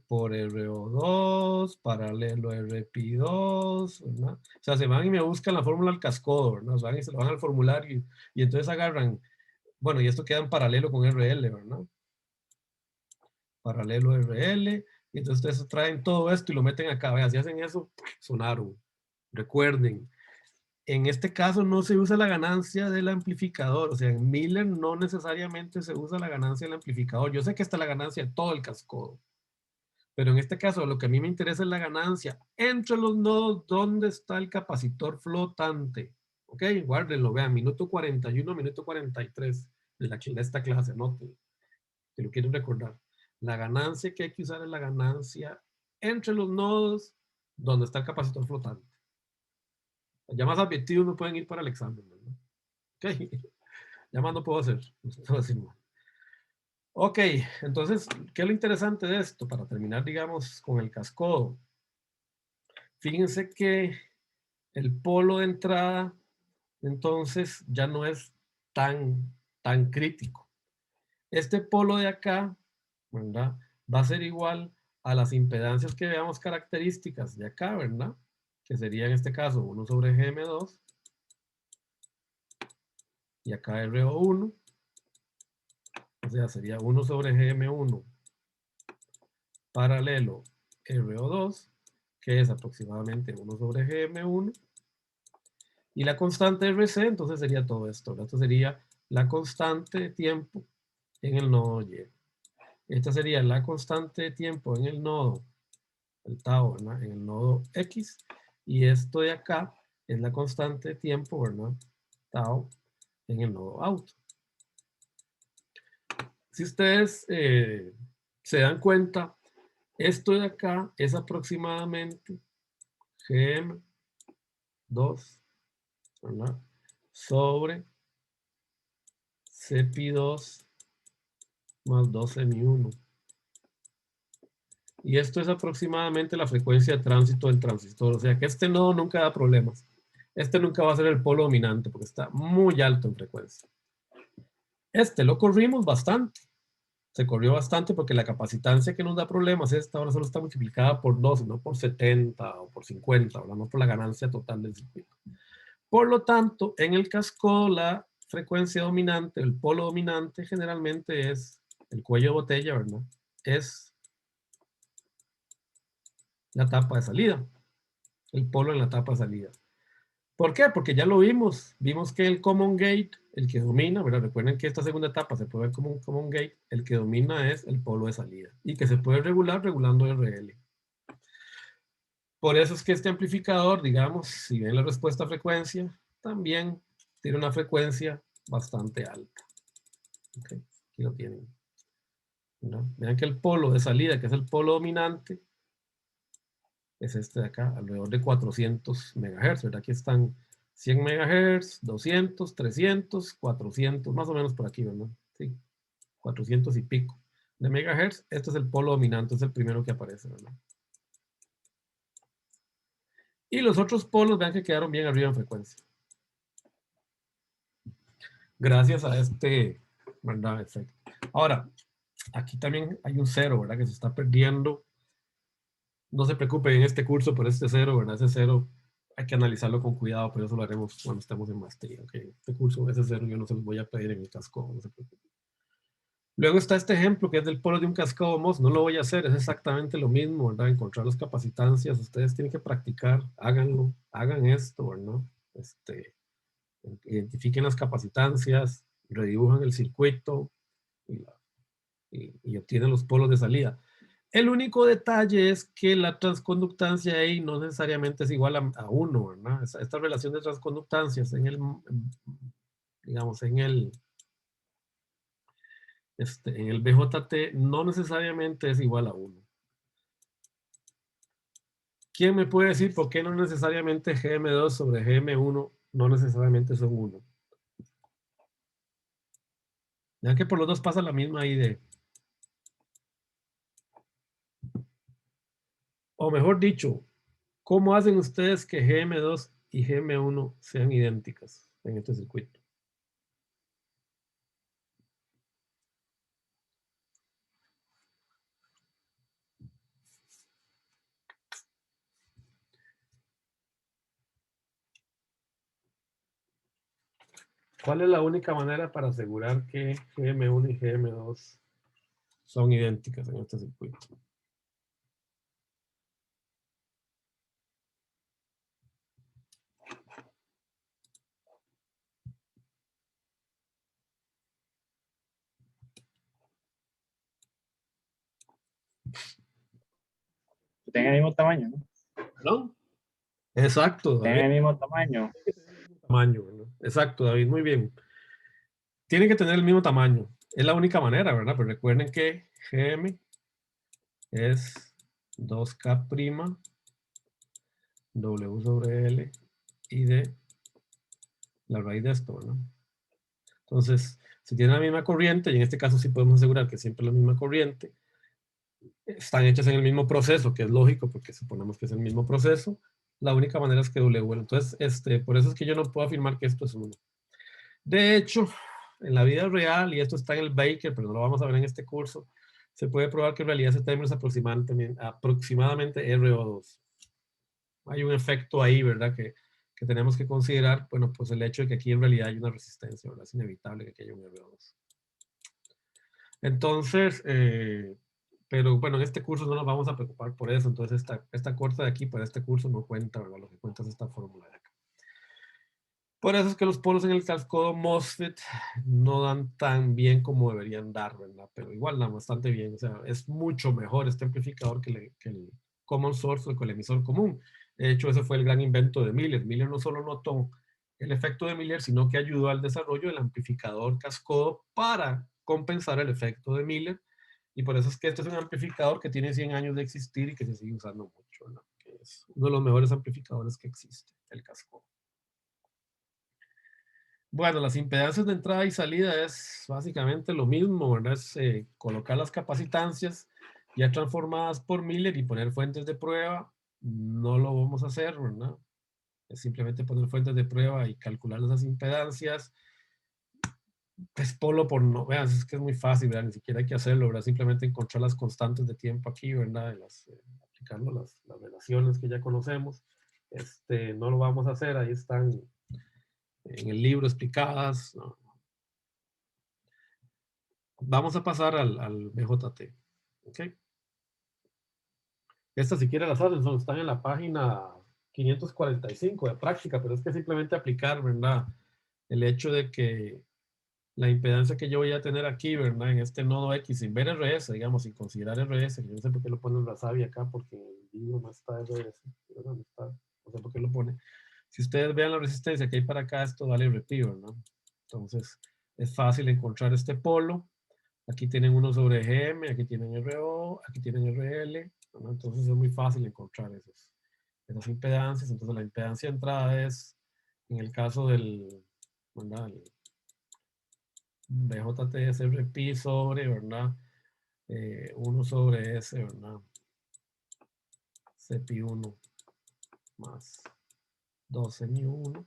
por RO2 paralelo a RP2, ¿verdad? O sea, se van y me buscan la fórmula al cascodo, ¿verdad? O sea, y se lo van al formulario y entonces agarran, bueno, y esto queda en paralelo con RL, ¿verdad? Paralelo RL, y entonces ustedes traen todo esto y lo meten acá, vean, si hacen eso, sonaron. Recuerden, en este caso no se usa la ganancia del amplificador, o sea, en Miller no necesariamente se usa la ganancia del amplificador. Yo sé que está la ganancia de todo el cascodo, pero en este caso lo que a mí me interesa es la ganancia entre los nodos donde está el capacitor flotante. Ok, guárdenlo, vean, minuto 41, minuto 43 de esta clase, ¿no? Que lo quieren recordar. La ganancia que hay que usar es la ganancia entre los nodos donde está el capacitor flotante. Ya más advertidos no pueden ir para el examen, ¿verdad? Ok, ya más no puedo hacer. No puedo decir más. Ok, entonces, ¿qué es lo interesante de esto? Para terminar, digamos, con el cascodo. Fíjense que el polo de entrada, entonces, ya no es tan crítico. Este polo de acá, ¿verdad? Va a ser igual a las impedancias que veamos características de acá, ¿verdad? Que sería en este caso 1 sobre GM2 y acá RO1. O sea, sería 1 sobre GM1 paralelo RO2, que es aproximadamente 1 sobre GM1. Y la constante RC, entonces sería todo esto, ¿verdad? Esto sería la constante de tiempo en el nodo Y. Esta sería la constante de tiempo en el nodo, el tau, ¿verdad? En el nodo X. Y esto de acá es la constante de tiempo, ¿verdad? Tau en el nodo out. Si ustedes se dan cuenta, esto de acá es aproximadamente GM2, ¿verdad? Sobre CP2 más 12 mi 1. y esto es aproximadamente la frecuencia de tránsito del transistor. O sea que este nodo nunca da problemas. Este nunca va a ser el polo dominante porque está muy alto en frecuencia. Este lo corrimos bastante. Se corrió bastante porque la capacitancia que nos da problemas esta ahora solo está multiplicada por 2, no por 70 o por 50, ¿verdad? No por la ganancia total del circuito. Por lo tanto, en el cascodo la frecuencia dominante, el polo dominante generalmente es el cuello de botella, ¿verdad? Es la tapa de salida, el polo en la tapa de salida. ¿Por qué? Porque ya lo vimos que el common gate, el que domina, ¿verdad? Recuerden que esta segunda etapa se puede ver como un common gate, el que domina es el polo de salida y que se puede regular regulando RL. Por eso es que este amplificador, digamos, si ven la respuesta a frecuencia, también tiene una frecuencia bastante alta. Okay, aquí lo tienen. ¿No? Vean que el polo de salida, que es el polo dominante, es este de acá, alrededor de 400 MHz, ¿verdad? Aquí están 100 MHz, 200, 300, 400, más o menos por aquí, ¿verdad? Sí, 400 y pico de megahertz. Este es el polo dominante, es el primero que aparece, ¿verdad? Y los otros polos, vean que quedaron bien arriba en frecuencia. Gracias a este, ¿verdad? Efecto. Ahora, aquí también hay un cero, ¿verdad? Que se está perdiendo. No se preocupen en este curso por este cero, ¿verdad? Ese cero hay que analizarlo con cuidado, pero eso lo haremos cuando estemos en maestría, ¿ok? Este curso, ese cero yo no se los voy a pedir en el casco, no se preocupen. Luego está este ejemplo que es del polo de un cascado MOS. No lo voy a hacer, es exactamente lo mismo, ¿verdad? Encontrar las capacitancias, ustedes tienen que practicar, háganlo, hagan esto, ¿verdad? Identifiquen las capacitancias, redibujan el circuito y obtienen los polos de salida. El único detalle es que la transconductancia ahí no necesariamente es igual a 1, ¿verdad? Esta relación de transconductancias en el, digamos, en el BJT no necesariamente es igual a 1. ¿Quién me puede decir por qué no necesariamente GM2 sobre GM1 no necesariamente son 1? Ya que por los dos pasa la misma ID. O mejor dicho, ¿cómo hacen ustedes que GM2 y GM1 sean idénticas en este circuito? ¿Cuál es la única manera para asegurar que GM1 y GM2 son idénticas en este circuito? Que tengan el mismo tamaño, ¿no? ¿No? Exacto, David. Tengan el mismo tamaño. Tamaño, ¿no? Exacto, David, muy bien. Tiene que tener el mismo tamaño. Es la única manera, ¿verdad? Pero recuerden que GM es 2K' W sobre L y de la raíz de esto, ¿no? Entonces, si tienen la misma corriente, y en este caso sí podemos asegurar que siempre es la misma corriente, están hechas en el mismo proceso, que es lógico porque suponemos que es el mismo proceso, la única manera es que W. Entonces, por eso es que yo no puedo afirmar que esto es 1. De hecho, en la vida real, y esto está en el Baker, pero no lo vamos a ver en este curso, se puede probar que en realidad ese término es aproximadamente RO2. Hay un efecto ahí, ¿verdad? Que tenemos que considerar, bueno, pues el hecho de que aquí en realidad hay una resistencia, ¿verdad? Es inevitable que aquí haya un RO2. Entonces, pero bueno, en este curso no nos vamos a preocupar por eso, entonces esta corta de aquí para este curso no cuenta, ¿verdad? Lo que cuenta es esta fórmula de acá. Por eso es que los polos en el cascodo MOSFET no dan tan bien como deberían dar, ¿verdad? Pero igual dan bastante bien, o sea, es mucho mejor este amplificador que el common source o que el emisor común. De hecho, ese fue el gran invento de Miller. Miller no solo notó el efecto de Miller, sino que ayudó al desarrollo del amplificador cascodo para compensar el efecto de Miller. Y por eso es que este es un amplificador que tiene 100 años de existir y que se sigue usando mucho, ¿verdad? Que es uno de los mejores amplificadores que existe, el cascodo. Bueno, las impedancias de entrada y salida es básicamente lo mismo, ¿verdad? Es colocar las capacitancias ya transformadas por Miller y poner fuentes de prueba, no lo vamos a hacer, ¿verdad? Es simplemente poner fuentes de prueba y calcular esas impedancias. Pues polo por no, vean, es que es muy fácil, ¿verdad? Ni siquiera hay que hacerlo, ¿verdad? Simplemente encontrar las constantes de tiempo aquí, ¿verdad? Aplicando las relaciones que ya conocemos. No lo vamos a hacer, ahí están en el libro explicadas. No. Vamos a pasar al BJT, ¿ok? Estas si quieren las hacen, están en la página 545 de práctica, pero es que simplemente aplicar, ¿verdad? El hecho de que la impedancia que yo voy a tener aquí, ¿verdad? En este nodo X, sin ver RS, digamos, sin considerar RS, que yo no sé por qué lo pone en Razavi acá, porque en el libro no está RS, ¿verdad? No está, no sé por qué lo pone. Si ustedes vean la resistencia que hay para acá, esto vale RP, ¿verdad? Entonces, es fácil encontrar este polo. Aquí tienen uno sobre GM, aquí tienen RO, aquí tienen RL, ¿verdad? Entonces es muy fácil encontrar esas impedancias. Entonces la impedancia de entrada es, en el caso del, ¿verdad? El BJTS RP sobre, ¿verdad? 1 sobre S, ¿verdad? CP1 más 12 μ1.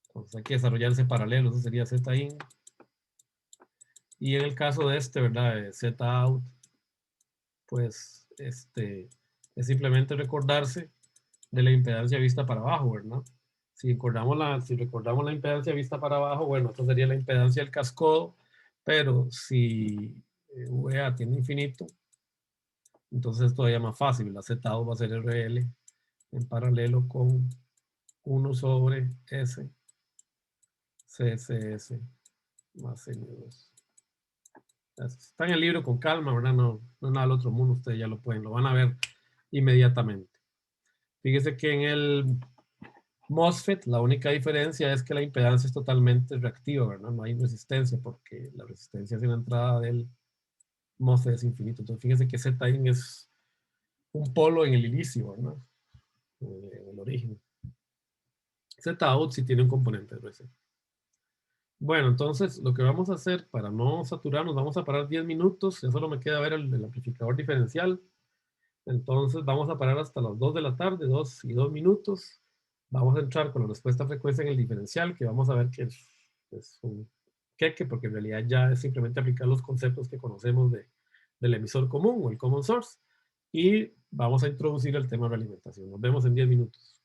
Entonces hay que desarrollarse paralelo, eso sería Z in. Y en el caso de este, ¿verdad? Z out, pues es simplemente recordarse de la impedancia vista para abajo, ¿verdad? Si recordamos la impedancia vista para abajo, bueno, esto sería la impedancia del cascodo, pero si VA tiene infinito, entonces es todavía más fácil, la Z out va a ser RL en paralelo con 1 sobre S CSS más N2. Está en el libro con calma, ¿verdad? No, no nada del otro mundo, ustedes ya lo pueden, lo van a ver inmediatamente. Fíjese que en el MOSFET la única diferencia es que la impedancia es totalmente reactiva, ¿verdad? No hay resistencia porque la resistencia hacia la entrada del MOSFET es infinito. Entonces fíjese que Z-in es un polo en el inicio, ¿verdad? En el origen. Z-out sí tiene un componente de RC. Bueno, entonces lo que vamos a hacer para no saturarnos, vamos a parar 10 minutos, ya solo me queda ver el amplificador diferencial. Entonces vamos a parar hasta las 2 de la tarde, 2 y 2 minutos. Vamos a entrar con la respuesta a frecuencia en el diferencial, que vamos a ver que es un queque, porque en realidad ya es simplemente aplicar los conceptos que conocemos del emisor común o el common source. Y vamos a introducir el tema de realimentación. Nos vemos en 10 minutos.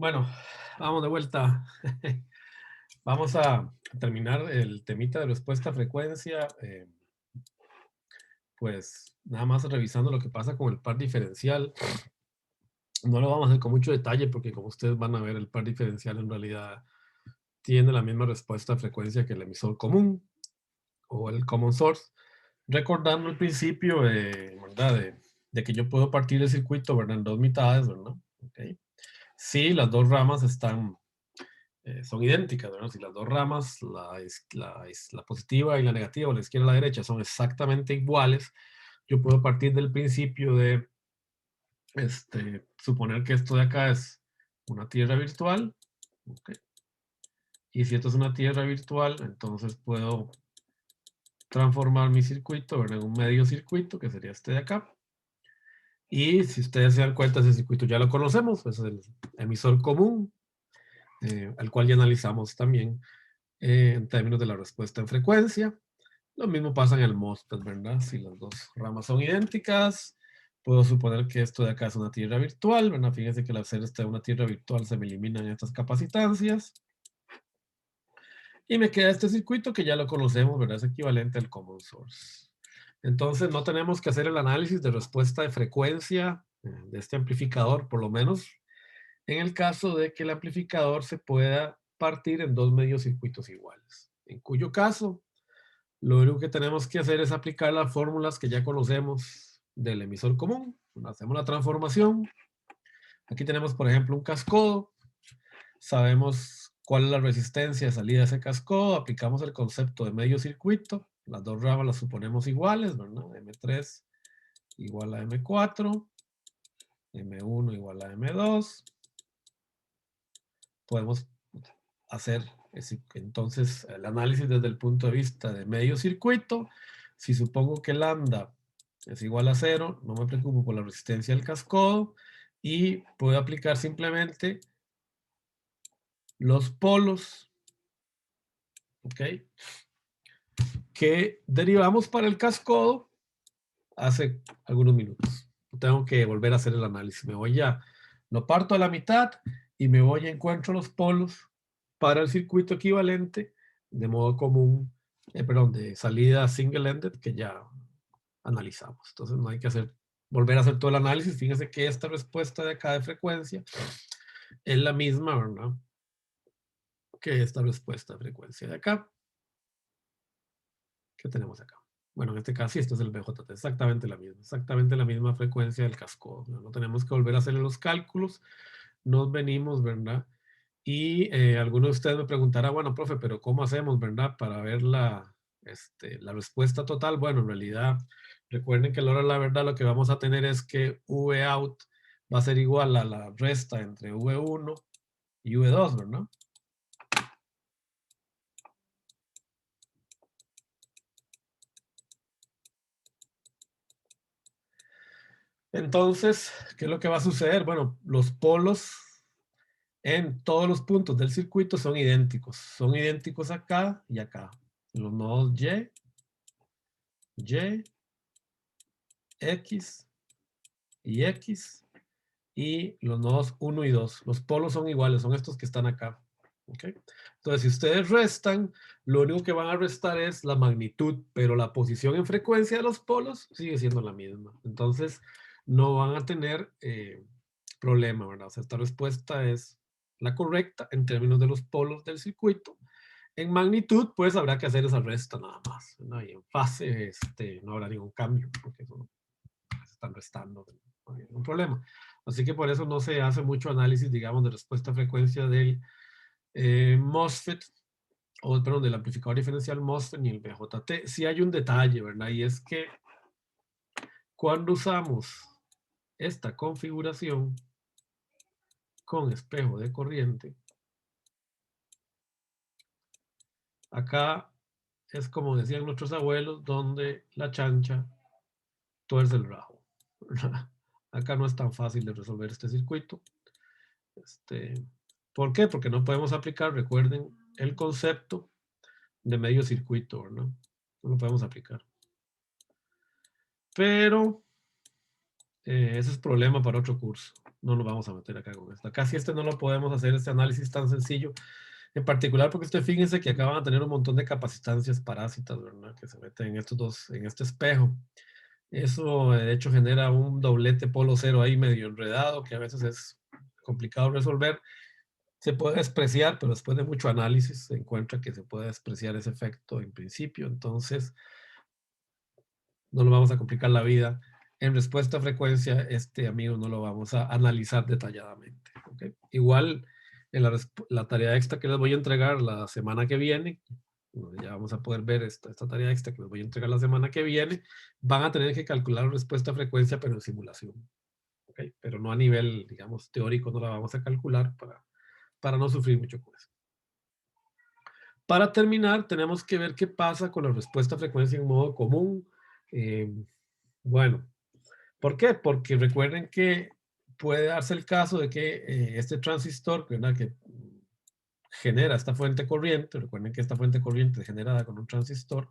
Bueno, vamos de vuelta. Vamos a terminar el temita de respuesta a frecuencia. Pues nada más revisando lo que pasa con el par diferencial. No lo vamos a hacer con mucho detalle porque como ustedes van a ver, el par diferencial en realidad tiene la misma respuesta a frecuencia que el emisor común o el common source. Recordando el principio, ¿verdad? De que yo puedo partir el circuito, ¿verdad? En dos mitades, ¿verdad? Okay. Si las dos ramas son idénticas, ¿verdad? Si las dos ramas, la positiva y la negativa, o la izquierda y la derecha, son exactamente iguales, yo puedo partir del principio de suponer que esto de acá es una tierra virtual. Okay. Y si esto es una tierra virtual, entonces puedo transformar mi circuito, ¿verdad? En un medio circuito, que sería este de acá. Y si ustedes se dan cuenta, ese circuito ya lo conocemos, es el emisor común, al cual ya analizamos también en términos de la respuesta en frecuencia. Lo mismo pasa en el MOSFET, ¿verdad? Si las dos ramas son idénticas, puedo suponer que esto de acá es una tierra virtual, ¿verdad? Fíjense que al hacer una tierra virtual se me eliminan estas capacitancias. Y me queda este circuito que ya lo conocemos, ¿verdad? Es equivalente al common source. Entonces no tenemos que hacer el análisis de respuesta de frecuencia de este amplificador, por lo menos en el caso de que el amplificador se pueda partir en dos medios circuitos iguales. En cuyo caso, lo único que tenemos que hacer es aplicar las fórmulas que ya conocemos del emisor común. Hacemos la transformación. Aquí tenemos, por ejemplo, un cascodo. Sabemos cuál es la resistencia de salida de ese cascodo. Aplicamos el concepto de medio circuito. Las dos ramas las suponemos iguales, ¿verdad? M3 igual a M4. M1 igual a M2. Podemos hacer entonces el análisis desde el punto de vista de medio circuito. Si supongo que lambda es igual a 0, no me preocupo por la resistencia del cascodo y puedo aplicar simplemente los polos, ¿ok? Que derivamos para el cascodo hace algunos minutos. Tengo que volver a hacer el análisis. Me voy a, lo parto a la mitad y me voy a encuentro los polos para el circuito equivalente de modo común, perdón, de salida single-ended que ya analizamos. Entonces no hay que volver a hacer todo el análisis. Fíjense que esta respuesta de acá de frecuencia es la misma, ¿verdad? Que esta respuesta de frecuencia de acá. ¿Qué tenemos acá? Bueno, en este caso, sí, esto es el BJT, exactamente la misma frecuencia del cascodo. No tenemos que volver a hacer los cálculos, nos venimos, ¿verdad? Y alguno de ustedes me preguntará, bueno, profe, pero ¿cómo hacemos, verdad? Para ver la respuesta total. Bueno, en realidad, recuerden que a la hora de la verdad lo que vamos a tener es que V-out va a ser igual a la resta entre V1 y V2, ¿verdad? Entonces, ¿qué es lo que va a suceder? Bueno, los polos en todos los puntos del circuito son idénticos. Son idénticos acá y acá. Los nodos Y, X y X. Y los nodos 1 y 2. Los polos son iguales, son estos que están acá. ¿Okay? Entonces, si ustedes restan, lo único que van a restar es la magnitud, pero la posición en frecuencia de los polos sigue siendo la misma. Entonces, no van a tener problema, ¿verdad? O sea, esta respuesta es la correcta en términos de los polos del circuito. En magnitud, pues habrá que hacer esa resta nada más, ¿no? Y en fase no habrá ningún cambio, porque eso se están restando, no hay ningún problema. Así que por eso no se hace mucho análisis, digamos, de respuesta a frecuencia del MOSFET, o perdón, del amplificador diferencial MOSFET ni el BJT. Sí hay un detalle, ¿verdad? Y es que cuando usamos esta configuración con espejo de corriente, acá es como decían nuestros abuelos, donde la chancha tuerce el rabo. Acá no es tan fácil de resolver este circuito. ¿Por qué? Porque no podemos aplicar, recuerden, el concepto de medio circuito, ¿no? No lo podemos aplicar. Pero ese es problema para otro curso. No nos vamos a meter acá con esto. Acá sí no lo podemos hacer, este análisis tan sencillo. En particular porque usted fíjense que acá van a tener un montón de capacitancias parásitas, ¿verdad? Que se meten en estos dos, en este espejo. Eso de hecho genera un doblete polo cero ahí medio enredado, que a veces es complicado resolver. Se puede despreciar, pero después de mucho análisis se encuentra que se puede despreciar ese efecto en principio. Entonces, no lo vamos a complicar la vida. En respuesta a frecuencia, amigo no lo vamos a analizar detalladamente. ¿Okay? Igual, en la tarea extra que les voy a entregar la semana que viene, ya vamos a poder ver esta tarea extra que les voy a entregar la semana que viene, van a tener que calcular la respuesta a frecuencia, pero en simulación. ¿Okay? Pero no a nivel, digamos, teórico, no la vamos a calcular para no sufrir mucho con eso. Para terminar, tenemos que ver qué pasa con la respuesta a frecuencia en modo común. Bueno, ¿por qué? Porque recuerden que puede darse el caso de que este transistor, ¿verdad? Que genera esta fuente corriente, recuerden que esta fuente corriente generada con un transistor,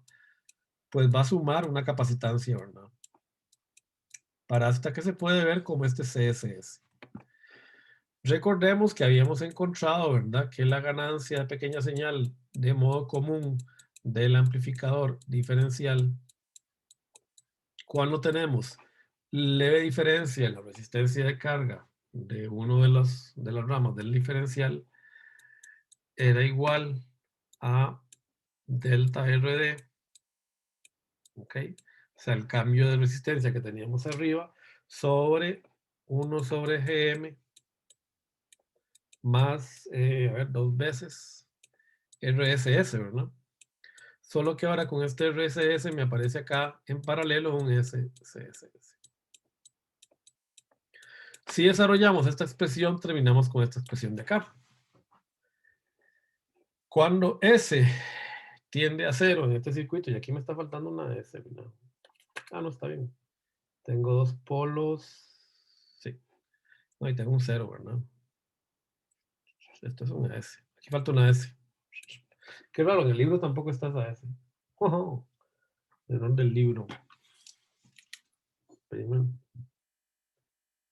pues va a sumar una capacitancia, ¿verdad? Para hasta que se puede ver como este CSS. Recordemos que habíamos encontrado, ¿verdad? Que la ganancia de pequeña señal de modo común del amplificador diferencial, cuando tenemos leve diferencia en la resistencia de carga de uno de las ramas del diferencial, era igual a delta RD, ¿ok? O sea, el cambio de resistencia que teníamos arriba sobre 1 sobre GM más, a ver, 2 veces RSS, ¿verdad? Solo que ahora con este RSS me aparece acá en paralelo un SCSS. Si desarrollamos esta expresión, terminamos con esta expresión de acá. Cuando S tiende a 0 en este circuito, y aquí me está faltando una S, ¿no? Ah, no, está bien. Tengo dos polos. Sí. No, y tengo un 0, ¿verdad? Esto es una S. Aquí falta una S. Qué raro, en el libro tampoco está esa S. ¿De dónde el libro? Primero.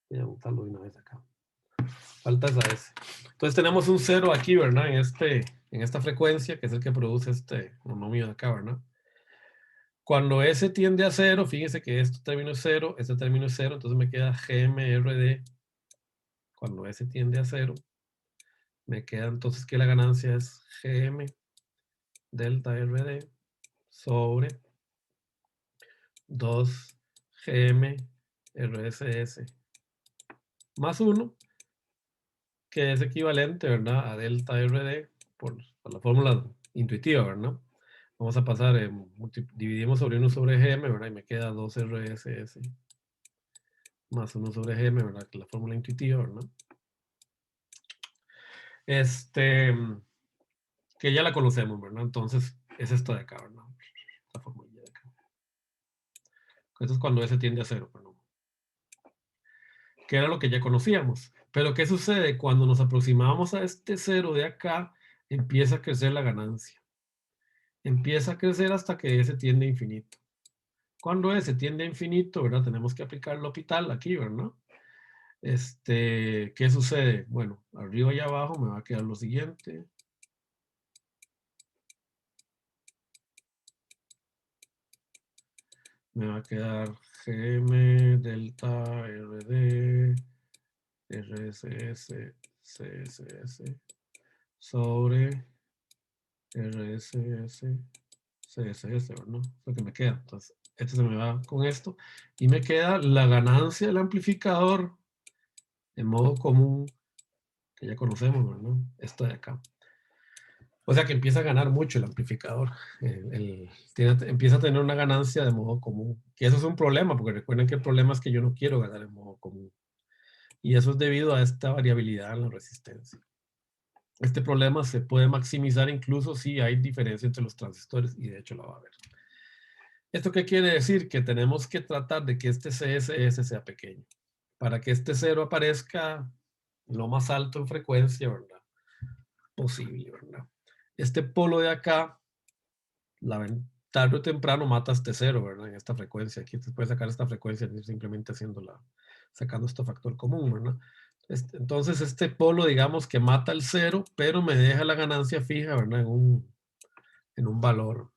Voy a botarlo de una vez acá. Falta esa S. Entonces tenemos un 0 aquí, ¿verdad? En esta frecuencia, que es el que produce este monomio de acá, ¿verdad? Cuando S tiende a 0, fíjense que este término es 0, este término es 0, entonces me queda GMRD. Cuando S tiende a 0, me queda entonces que la ganancia es GM delta RD sobre 2 GM RSS más 1, que es equivalente, ¿verdad? A delta RD por la fórmula intuitiva, ¿verdad? Vamos a pasar, dividimos sobre 1 sobre GM, ¿verdad? Y me queda 2 RSS más 1 sobre GM, ¿verdad? Que es la fórmula intuitiva, ¿verdad? Que ya la conocemos, ¿verdad? Entonces, es esto de acá, ¿verdad? Esta fórmula de acá. Esto es cuando S tiende a 0, perdón. Que era lo que ya conocíamos. Pero, ¿qué sucede? Cuando nos aproximamos a este 0 de acá, empieza a crecer la ganancia. Empieza a crecer hasta que S tiende a infinito. Cuando S tiende a infinito, ¿verdad? Tenemos que aplicar el L'Hopital aquí, ¿verdad? ¿Qué sucede? Bueno, arriba y abajo me va a quedar lo siguiente. Me va a quedar GM, delta, RD, RSS, CSS, sobre RSS, CSS, ¿no? Es lo que me queda. Entonces, esto se me va con esto. Y me queda la ganancia del amplificador en modo común, que ya conocemos, ¿verdad? Esto de acá. O sea que empieza a ganar mucho el amplificador. Empieza a tener una ganancia de modo común. Que eso es un problema, porque recuerden que el problema es que yo no quiero ganar en modo común. Y eso es debido a esta variabilidad en la resistencia. Este problema se puede maximizar incluso si hay diferencia entre los transistores, y de hecho la va a haber. ¿Esto qué quiere decir? Que tenemos que tratar de que este CSS sea pequeño. Para que este 0 aparezca lo más alto en frecuencia, ¿verdad? Posible, ¿verdad? Este polo de acá, tarde o temprano mata este 0, ¿verdad? En esta frecuencia. Aquí se puede sacar esta frecuencia simplemente haciendo sacando este factor común, ¿verdad? Entonces, este polo, digamos que mata el 0, pero me deja la ganancia fija, ¿verdad? En un valor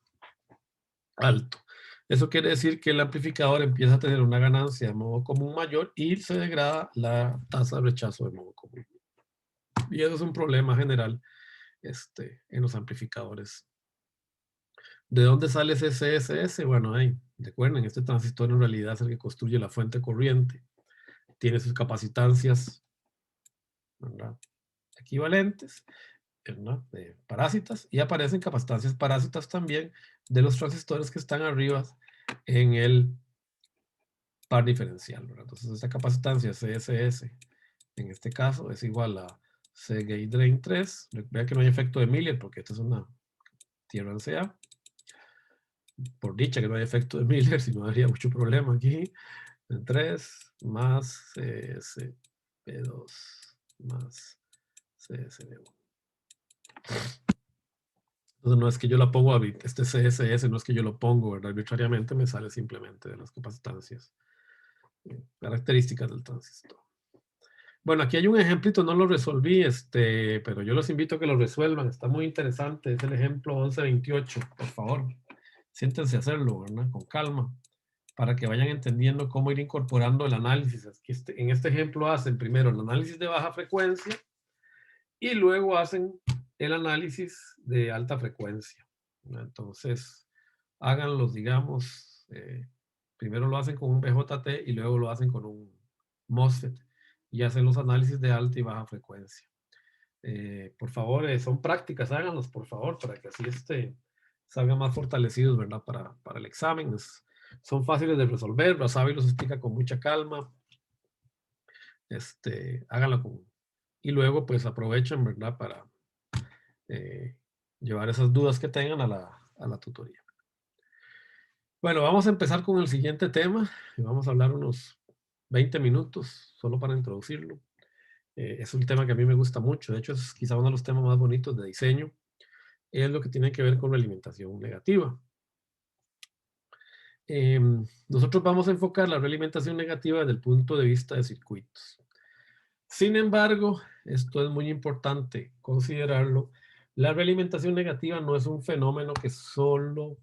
alto. Eso quiere decir que el amplificador empieza a tener una ganancia de modo común mayor y se degrada la tasa de rechazo de modo común. Y eso es un problema general en los amplificadores. ¿De dónde sale ese CSS? Bueno, recuerden, este transistor en realidad es el que construye la fuente corriente. Tiene sus capacitancias, ¿verdad?, equivalentes, ¿verdad?, de parásitas, y aparecen capacitancias parásitas también de los transistores que están arriba en el par diferencial, ¿verdad? Entonces, esta capacitancia CSS, en este caso, es igual a C gate drain 3. Vean que no hay efecto de Miller, porque esta es una tierra en CA. Por dicha que no hay efecto de Miller, si no habría mucho problema aquí. 3 más CSP2 más CSB1. Entonces no es que yo la pongo, este CSS no es que yo lo pongo, ¿verdad?, arbitrariamente, me sale simplemente de las capacitancias características del transistor. Bueno, aquí hay un ejemplito, no lo resolví, pero yo los invito a que lo resuelvan, está muy interesante, es el ejemplo 1128, por favor, siéntense a hacerlo, ¿verdad?, con calma, para que vayan entendiendo cómo ir incorporando el análisis. Aquí en este ejemplo hacen primero el análisis de baja frecuencia y luego hacen el análisis de alta frecuencia. Entonces, háganlos, digamos, primero lo hacen con un BJT y luego lo hacen con un MOSFET y hacen los análisis de alta y baja frecuencia. Por favor, son prácticas, háganlos, por favor, para que así salgan más fortalecidos, ¿verdad?, para el examen. Son fáciles de resolver, Razavi los explica con mucha calma. Háganlo y luego pues aprovechen, ¿verdad?, para llevar esas dudas que tengan a la tutoría. Bueno, vamos a empezar con el siguiente tema y vamos a hablar unos 20 minutos solo para introducirlo. Es un tema que a mí me gusta mucho, de hecho es quizá uno de los temas más bonitos de diseño, es lo que tiene que ver con la alimentación negativa. Nosotros vamos a enfocar la realimentación negativa desde el punto de vista de circuitos. Sin embargo, esto es muy importante considerarlo, la realimentación negativa no es un fenómeno que solo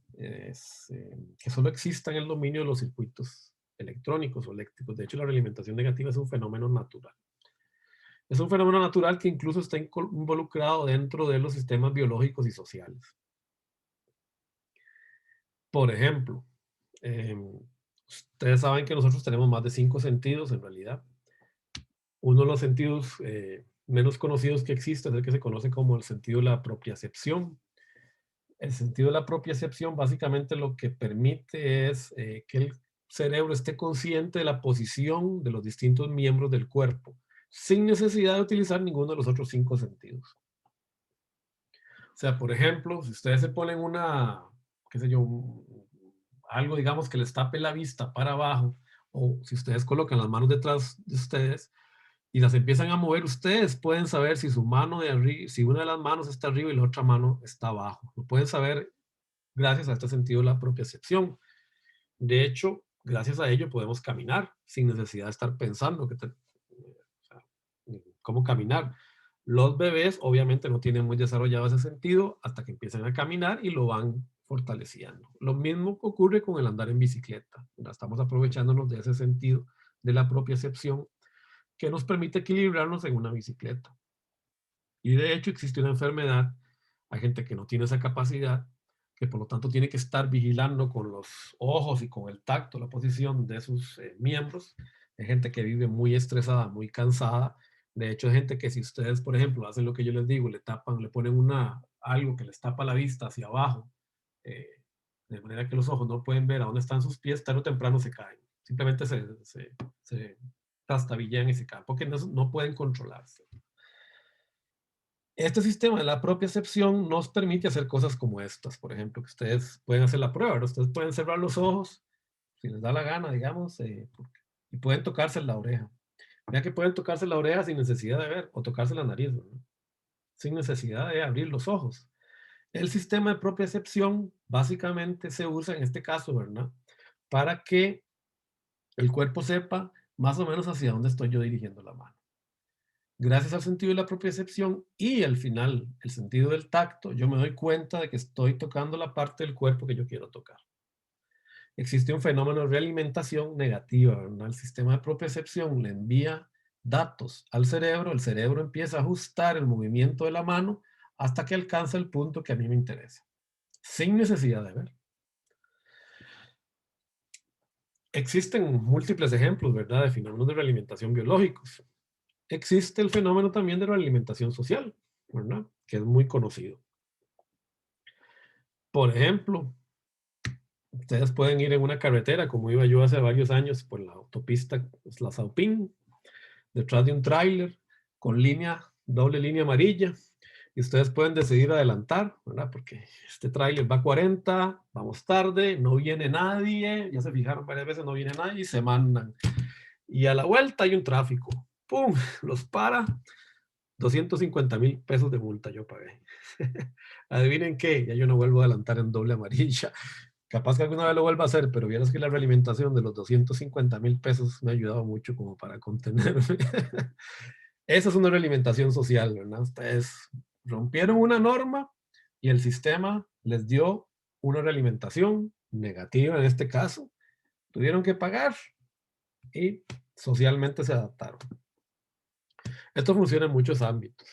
exista en el dominio de los circuitos electrónicos o eléctricos. De hecho, la realimentación negativa es un fenómeno natural. Es un fenómeno natural que incluso está involucrado dentro de los sistemas biológicos y sociales. Por ejemplo, ustedes saben que nosotros tenemos más de 5 sentidos en realidad. Uno de los sentidos menos conocidos que existe es el que se conoce como el sentido de la propiocepción. El sentido de la propiocepción básicamente lo que permite es que el cerebro esté consciente de la posición de los distintos miembros del cuerpo, sin necesidad de utilizar ninguno de los otros 5 sentidos. O sea, por ejemplo, si ustedes se ponen qué sé yo, algo, digamos, que les tape la vista para abajo, o si ustedes colocan las manos detrás de ustedes y las empiezan a mover, ustedes pueden saber si su mano de arriba, si una de las manos está arriba y la otra mano está abajo. Lo pueden saber gracias a este sentido de la propiocepción. De hecho, gracias a ello podemos caminar sin necesidad de estar pensando cómo caminar. Los bebés obviamente no tienen muy desarrollado ese sentido hasta que empiezan a caminar y lo van fortaleciendo. Lo mismo ocurre con el andar en bicicleta. Estamos aprovechándonos de ese sentido de la propiocepción que nos permite equilibrarnos en una bicicleta. Y de hecho existe una enfermedad, hay gente que no tiene esa capacidad, que por lo tanto tiene que estar vigilando con los ojos y con el tacto la posición de sus miembros. Hay gente que vive muy estresada, muy cansada. De hecho, hay gente que si ustedes, por ejemplo, hacen lo que yo les digo, le ponen algo que les tapa la vista hacia abajo, de manera que los ojos no pueden ver a dónde están sus pies, tarde o temprano se caen. Simplemente se trastabillan y se caen, porque no pueden controlarse. Este sistema de la propiocepción nos permite hacer cosas como estas, por ejemplo, que ustedes pueden hacer la prueba, ¿no? Ustedes pueden cerrar los ojos, si les da la gana, digamos, y pueden tocarse la oreja. Vean que pueden tocarse la oreja sin necesidad de ver, o tocarse la nariz, ¿no?, sin necesidad de abrir los ojos. El sistema de propiocepción básicamente se usa en este caso, ¿verdad?, para que el cuerpo sepa más o menos hacia dónde estoy yo dirigiendo la mano. Gracias al sentido de la propiocepción y al final el sentido del tacto, yo me doy cuenta de que estoy tocando la parte del cuerpo que yo quiero tocar. Existe un fenómeno de realimentación negativa, ¿verdad? El sistema de propiocepción le envía datos al cerebro, el cerebro empieza a ajustar el movimiento de la mano hasta que alcanza el punto que a mí me interesa, sin necesidad de ver. Existen múltiples ejemplos, ¿verdad?, de fenómenos de realimentación biológicos. Existe el fenómeno también de realimentación social, ¿verdad?, que es muy conocido. Por ejemplo, ustedes pueden ir en una carretera, como iba yo hace varios años por la autopista La Saupín, detrás de un tráiler con doble línea amarilla, y ustedes pueden decidir adelantar, ¿verdad? Porque este tráiler va a 40, vamos tarde, no viene nadie, ya se fijaron varias veces, no viene nadie, y se mandan. Y a la vuelta hay un tráfico, ¡pum!, los para, 250,000 pesos de multa yo pagué. Adivinen qué, ya yo no vuelvo a adelantar en doble amarilla. Capaz que alguna vez lo vuelva a hacer, pero vieras que la realimentación de los 250,000 pesos me ha ayudado mucho como para contenerme. Esa es una realimentación social, ¿verdad? Ustedes rompieron una norma y el sistema les dio una realimentación negativa en este caso. Tuvieron que pagar y socialmente se adaptaron. Esto funciona en muchos ámbitos.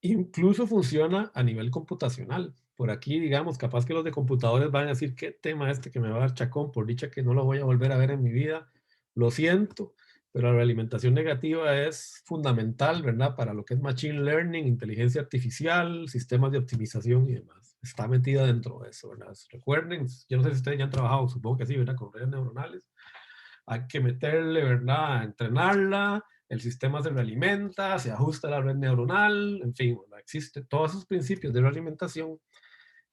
Incluso funciona a nivel computacional. Por aquí, digamos, capaz que los de computadores van a decir, ¿qué tema este que me va a dar chacón? Por dicha que no lo voy a volver a ver en mi vida. Lo siento, pero la realimentación negativa es fundamental, ¿verdad? Para lo que es Machine Learning, inteligencia artificial, sistemas de optimización y demás. Está metida dentro de eso, ¿verdad? Recuerden, yo no sé si ustedes ya han trabajado, supongo que sí, ¿verdad? Con redes neuronales. Hay que meterle, ¿verdad? Entrenarla, el sistema se realimenta, se ajusta a la red neuronal, en fin, ¿verdad? Existe, todos esos principios de realimentación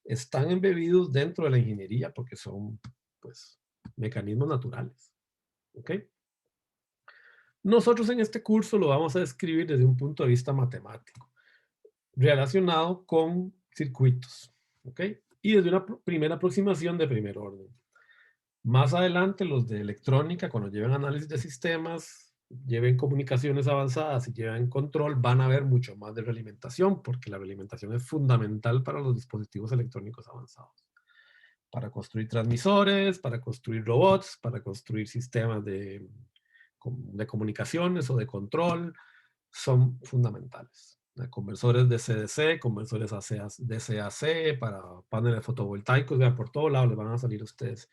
están embebidos dentro de la ingeniería porque son, pues, mecanismos naturales, ¿ok? Nosotros en este curso lo vamos a describir desde un punto de vista matemático, relacionado con circuitos, ¿ok? Y desde una primera aproximación de primer orden. Más adelante, los de electrónica, cuando lleven análisis de sistemas, lleven comunicaciones avanzadas y lleven control, van a ver mucho más de realimentación, porque la realimentación es fundamental para los dispositivos electrónicos avanzados. Para construir transmisores, para construir robots, para construir sistemas de comunicaciones o de control, son fundamentales. Conversores de CDC, conversores DCAC, para paneles fotovoltaicos, vean, por todo lado les van a salir a ustedes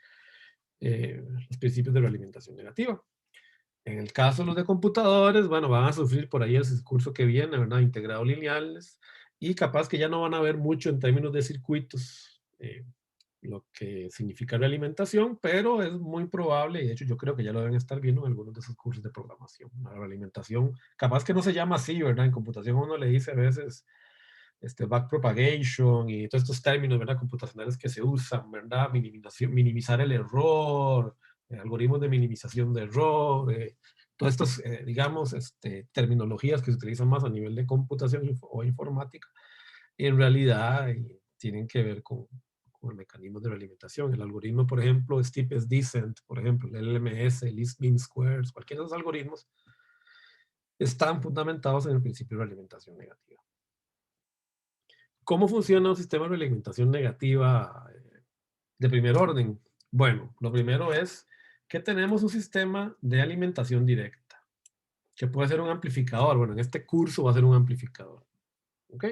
los principios de realimentación negativa. En el caso de los de computadores, bueno, van a sufrir por ahí el curso que viene, ¿verdad? Integrados lineales, y capaz que ya no van a ver mucho en términos de circuitos, lo que significa realimentación, pero es muy probable, y de hecho yo creo que ya lo deben estar viendo en algunos de esos cursos de programación. La realimentación, capaz que no se llama así, ¿verdad? En computación uno le dice a veces backpropagation y todos estos términos, ¿verdad?, computacionales que se usan, ¿verdad? Minimizar el error, algoritmos de minimización de error, todas estas, digamos, terminologías que se utilizan más a nivel de computación o informática, en realidad tienen que ver con el mecanismo de realimentación. El algoritmo, por ejemplo, Steepest Descent, por ejemplo, el LMS, el Least Mean Squares, cualquiera de esos algoritmos están fundamentados en el principio de realimentación negativa. ¿Cómo funciona un sistema de realimentación negativa de primer orden? Bueno, lo primero es que tenemos un sistema de alimentación directa, que puede ser un amplificador. Bueno, en este curso va a ser un amplificador. ¿Ok?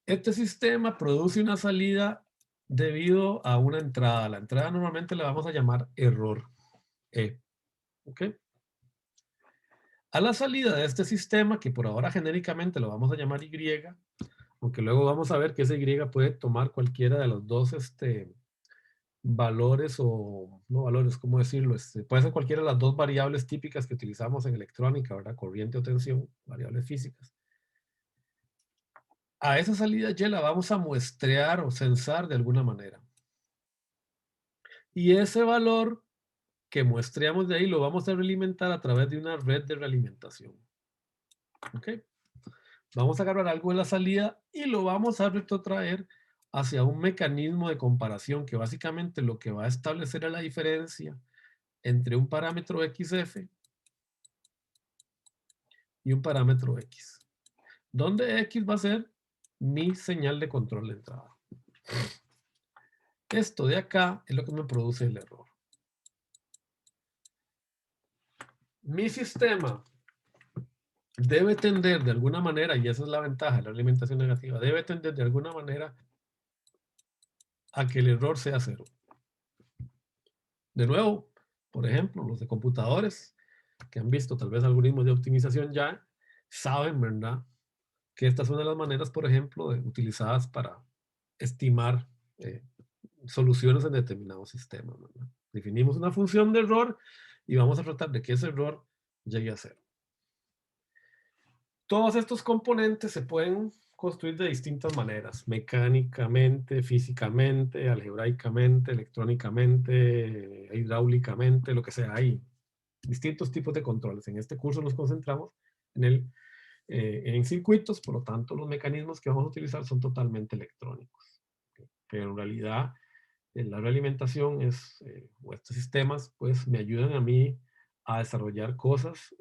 Este sistema produce una salida debido a una entrada. La entrada normalmente la vamos a llamar error E. ¿Ok? A la salida de este sistema, que por ahora genéricamente lo vamos a llamar Y, aunque luego vamos a ver que ese Y puede tomar cualquiera de los dos valores, o no valores, ¿cómo decirlo? Puede ser cualquiera de las dos variables típicas que utilizamos en electrónica, ¿verdad? Corriente o tensión, variables físicas. A esa salida Y la vamos a muestrear o censar de alguna manera. Y ese valor que muestreamos de ahí lo vamos a realimentar a través de una red de realimentación. ¿Ok? Vamos a agarrar algo en la salida y lo vamos a retrotraer hacia un mecanismo de comparación que básicamente lo que va a establecer es la diferencia entre un parámetro XF y un parámetro X, donde X va a ser mi señal de control de entrada. Esto de acá es lo que me produce el error. Mi sistema debe tender de alguna manera, y esa es la ventaja de la alimentación negativa, debe tender de alguna manera a que el error sea 0. De nuevo, por ejemplo, los de computadores que han visto tal vez algoritmos de optimización ya saben, ¿verdad?, que esta es una de las maneras, por ejemplo, utilizadas para estimar soluciones en determinados sistemas, ¿verdad? Definimos una función de error y vamos a tratar de que ese error llegue a 0. Todos estos componentes se pueden construir de distintas maneras, mecánicamente, físicamente, algebraicamente, electrónicamente, hidráulicamente, lo que sea. Hay distintos tipos de controles. En este curso nos concentramos en circuitos, por lo tanto los mecanismos que vamos a utilizar son totalmente electrónicos. Pero en realidad la realimentación o estos sistemas pues me ayudan a mí a desarrollar cosas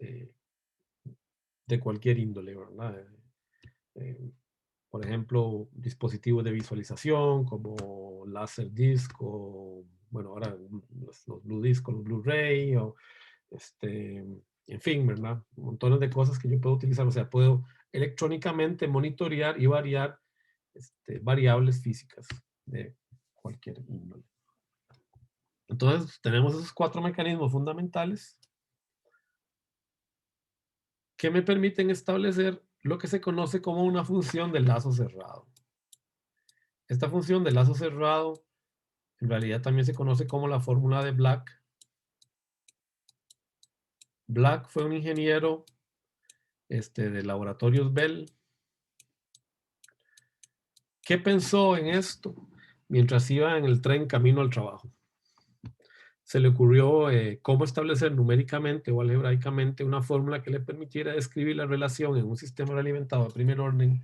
de cualquier índole, ¿verdad? Por ejemplo, dispositivos de visualización como Laserdisc o, bueno, ahora los Blue Disc o los Blu-ray o en fin, ¿verdad? Montones de cosas que yo puedo utilizar. O sea, puedo electrónicamente monitorear y variar variables físicas de cualquier índole. Entonces, tenemos esos 4 mecanismos fundamentales que me permiten establecer lo que se conoce como una función de lazo cerrado. Esta función de lazo cerrado en realidad también se conoce como la fórmula de Black. Black fue un ingeniero de laboratorios Bell que pensó en esto mientras iba en el tren camino al trabajo. Se le ocurrió cómo establecer numéricamente o algebraicamente una fórmula que le permitiera describir la relación en un sistema realimentado de primer orden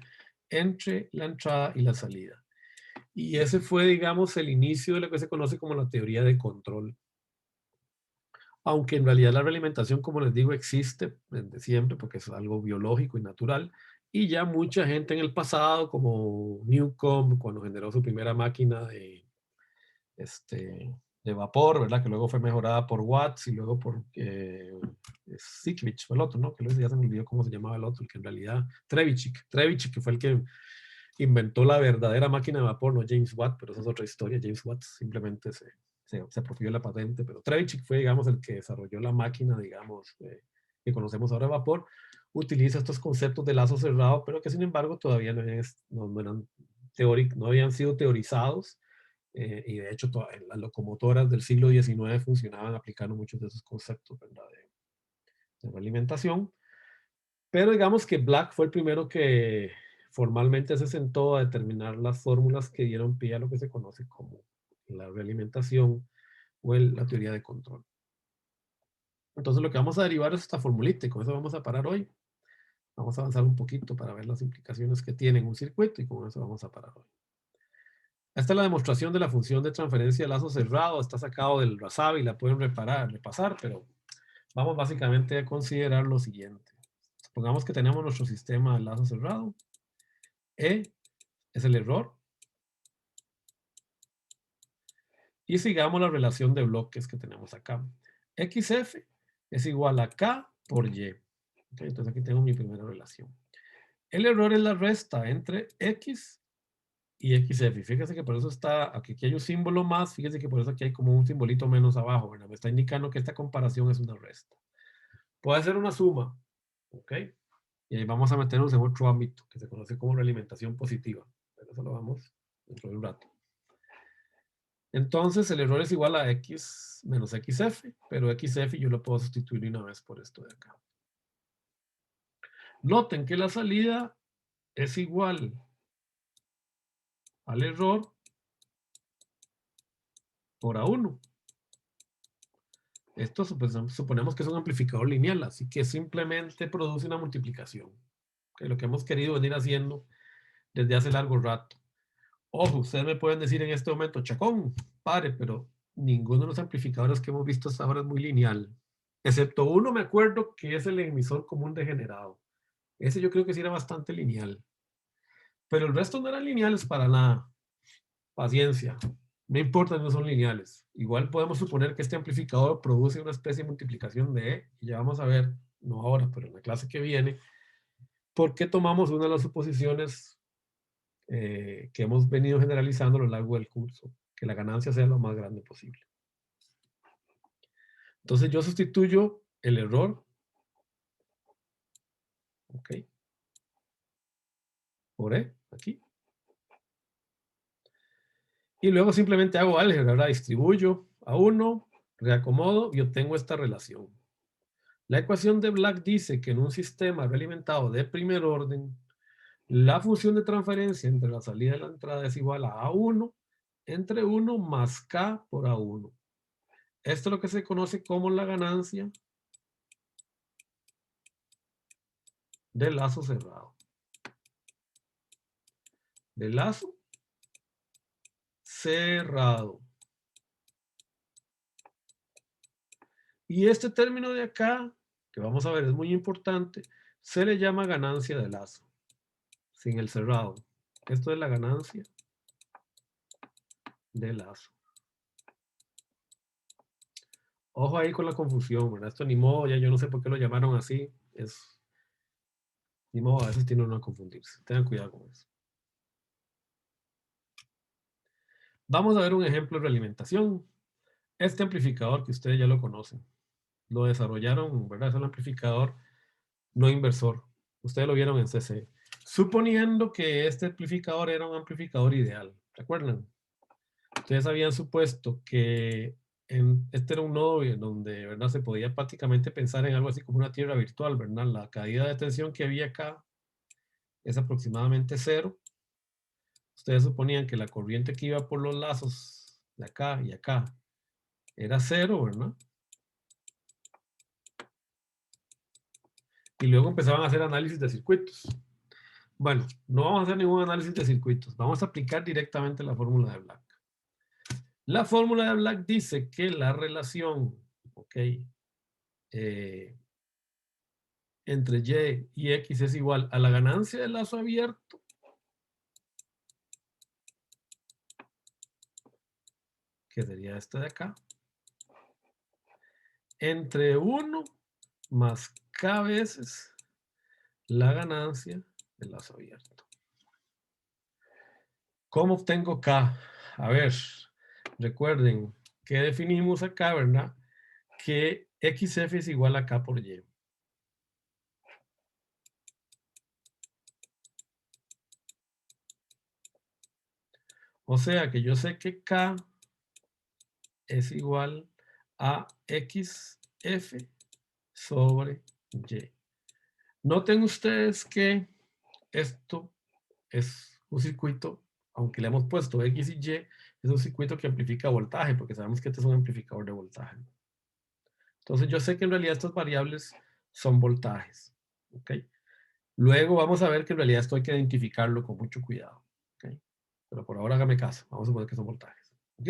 entre la entrada y la salida. Y ese fue, digamos, el inicio de lo que se conoce como la teoría de control. Aunque en realidad la realimentación, como les digo, existe desde siempre porque es algo biológico y natural. Y ya mucha gente en el pasado, como Newcomb, cuando generó su primera máquina de vapor, ¿verdad? Que luego fue mejorada por Watts y luego por Sikvich, fue el otro, ¿no? Que luego ya se me olvidó cómo se llamaba el otro, el que en realidad, Trevithick, que fue el que inventó la verdadera máquina de vapor, no James Watt, pero esa es otra historia. James Watt simplemente se apropió la patente, pero Trevithick fue, digamos, el que desarrolló la máquina, digamos, que conocemos ahora de vapor. Utiliza estos conceptos de lazo cerrado, pero que sin embargo todavía no habían sido teorizados. Y de hecho las locomotoras del siglo XIX funcionaban aplicando muchos de esos conceptos, ¿verdad?, de alimentación. Pero digamos que Black fue el primero que formalmente se sentó a determinar las fórmulas que dieron pie a lo que se conoce como la realimentación o la teoría de control. Entonces lo que vamos a derivar es esta formulita y con eso vamos a parar hoy. Vamos a avanzar un poquito para ver las implicaciones que tiene un circuito y con eso vamos a parar hoy. Esta es la demostración de la función de transferencia de lazo cerrado. Está sacado del Rasabi, la pueden repasar, pero vamos básicamente a considerar lo siguiente. Supongamos que tenemos nuestro sistema de lazo cerrado. E es el error. Y sigamos la relación de bloques que tenemos acá. XF es igual a K por Y. Okay, entonces aquí tengo mi primera relación. El error es la resta entre X y XF. Fíjese que por eso está, aquí hay un símbolo más, fíjese que por eso aquí hay como un simbolito menos abajo, ¿verdad? Me está indicando que esta comparación es una resta. Puede ser una suma, ¿ok? Y ahí vamos a meternos en otro ámbito que se conoce como realimentación positiva. Pero eso lo vamos dentro de un rato. Entonces el error es igual a X menos XF, pero XF yo lo puedo sustituir de una vez por esto de acá. Noten que la salida es igual al error por A1. Esto suponemos que es un amplificador lineal, así que simplemente produce una multiplicación. Que lo que hemos querido venir haciendo desde hace largo rato. Ojo, ustedes me pueden decir en este momento, Chacón, padre, pero ninguno de los amplificadores que hemos visto hasta ahora es muy lineal. Excepto uno, me acuerdo, que es el emisor común degenerado. Ese yo creo que sí era bastante lineal. Pero el resto no eran lineales para nada. Paciencia. No importa, no son lineales. Igual podemos suponer que este amplificador produce una especie de multiplicación de E. Y ya vamos a ver, no ahora, pero en la clase que viene, por qué tomamos una de las suposiciones que hemos venido generalizando a lo largo del curso. Que la ganancia sea lo más grande posible. Entonces yo sustituyo el error. Ok. Por E, aquí. Y luego simplemente hago álgebra, ¿verdad? Distribuyo a 1, reacomodo y obtengo esta relación. La ecuación de Black dice que en un sistema realimentado de primer orden, la función de transferencia entre la salida y la entrada es igual a A1 entre 1 más K por A1. Esto es lo que se conoce como la ganancia del lazo cerrado. Del lazo cerrado. Y este término de acá, que vamos a ver es muy importante, se le llama ganancia de lazo, sin el cerrado. Esto es la ganancia de lazo. Ojo ahí con la confusión, ¿verdad? Esto ni modo, ya yo no sé por qué lo llamaron así. Ni modo, a veces tiene uno a confundirse. Tengan cuidado con eso. Vamos a ver un ejemplo de realimentación. Este amplificador que ustedes ya lo conocen. Lo desarrollaron, ¿verdad? Es un amplificador no inversor. Ustedes lo vieron en CC. Suponiendo que este amplificador era un amplificador ideal. ¿Recuerdan? Ustedes habían supuesto que este era un nodo donde, ¿verdad? Se podía prácticamente pensar en algo así como una tierra virtual, ¿verdad? La caída de tensión que había acá es aproximadamente 0. Ustedes suponían que la corriente que iba por los lazos de acá y acá era 0, ¿verdad? Y luego empezaban a hacer análisis de circuitos. Bueno, no vamos a hacer ningún análisis de circuitos. Vamos a aplicar directamente la fórmula de Black. La fórmula de Black dice que la relación, ¿ok? Entre Y y X es igual a la ganancia del lazo abierto que sería este de acá, entre 1 más K veces la ganancia del lazo abierto. ¿Cómo obtengo K? A ver, recuerden que definimos acá, ¿verdad? Que XF es igual a K por Y. O sea que yo sé que K es igual a XF sobre Y. Noten ustedes que esto es un circuito, aunque le hemos puesto X y Y, es un circuito que amplifica voltaje, porque sabemos que este es un amplificador de voltaje. Entonces yo sé que en realidad estas variables son voltajes. ¿Ok? Luego vamos a ver que en realidad esto hay que identificarlo con mucho cuidado. ¿Ok? Pero por ahora hágame caso, vamos a suponer que son voltajes. ¿Ok?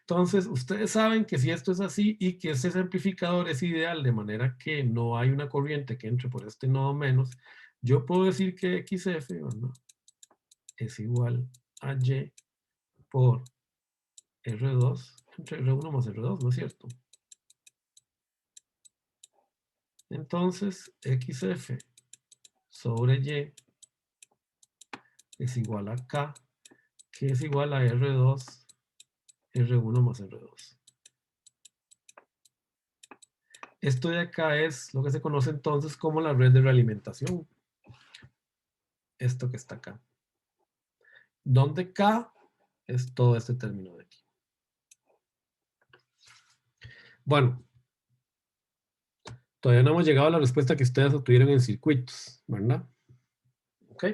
Entonces, ustedes saben que si esto es así y que ese amplificador es ideal de manera que no hay una corriente que entre por este nodo menos, yo puedo decir que XF, ¿verdad?, es igual a Y por R2 entre R1 más R2, ¿no es cierto? Entonces, XF sobre Y es igual a K, que es igual a R2, R1 más R2. Esto de acá es lo que se conoce entonces como la red de realimentación. Esto que está acá. Donde K es todo este término de aquí. Bueno, todavía no hemos llegado a la respuesta que ustedes obtuvieron en circuitos, ¿verdad? ¿Ok?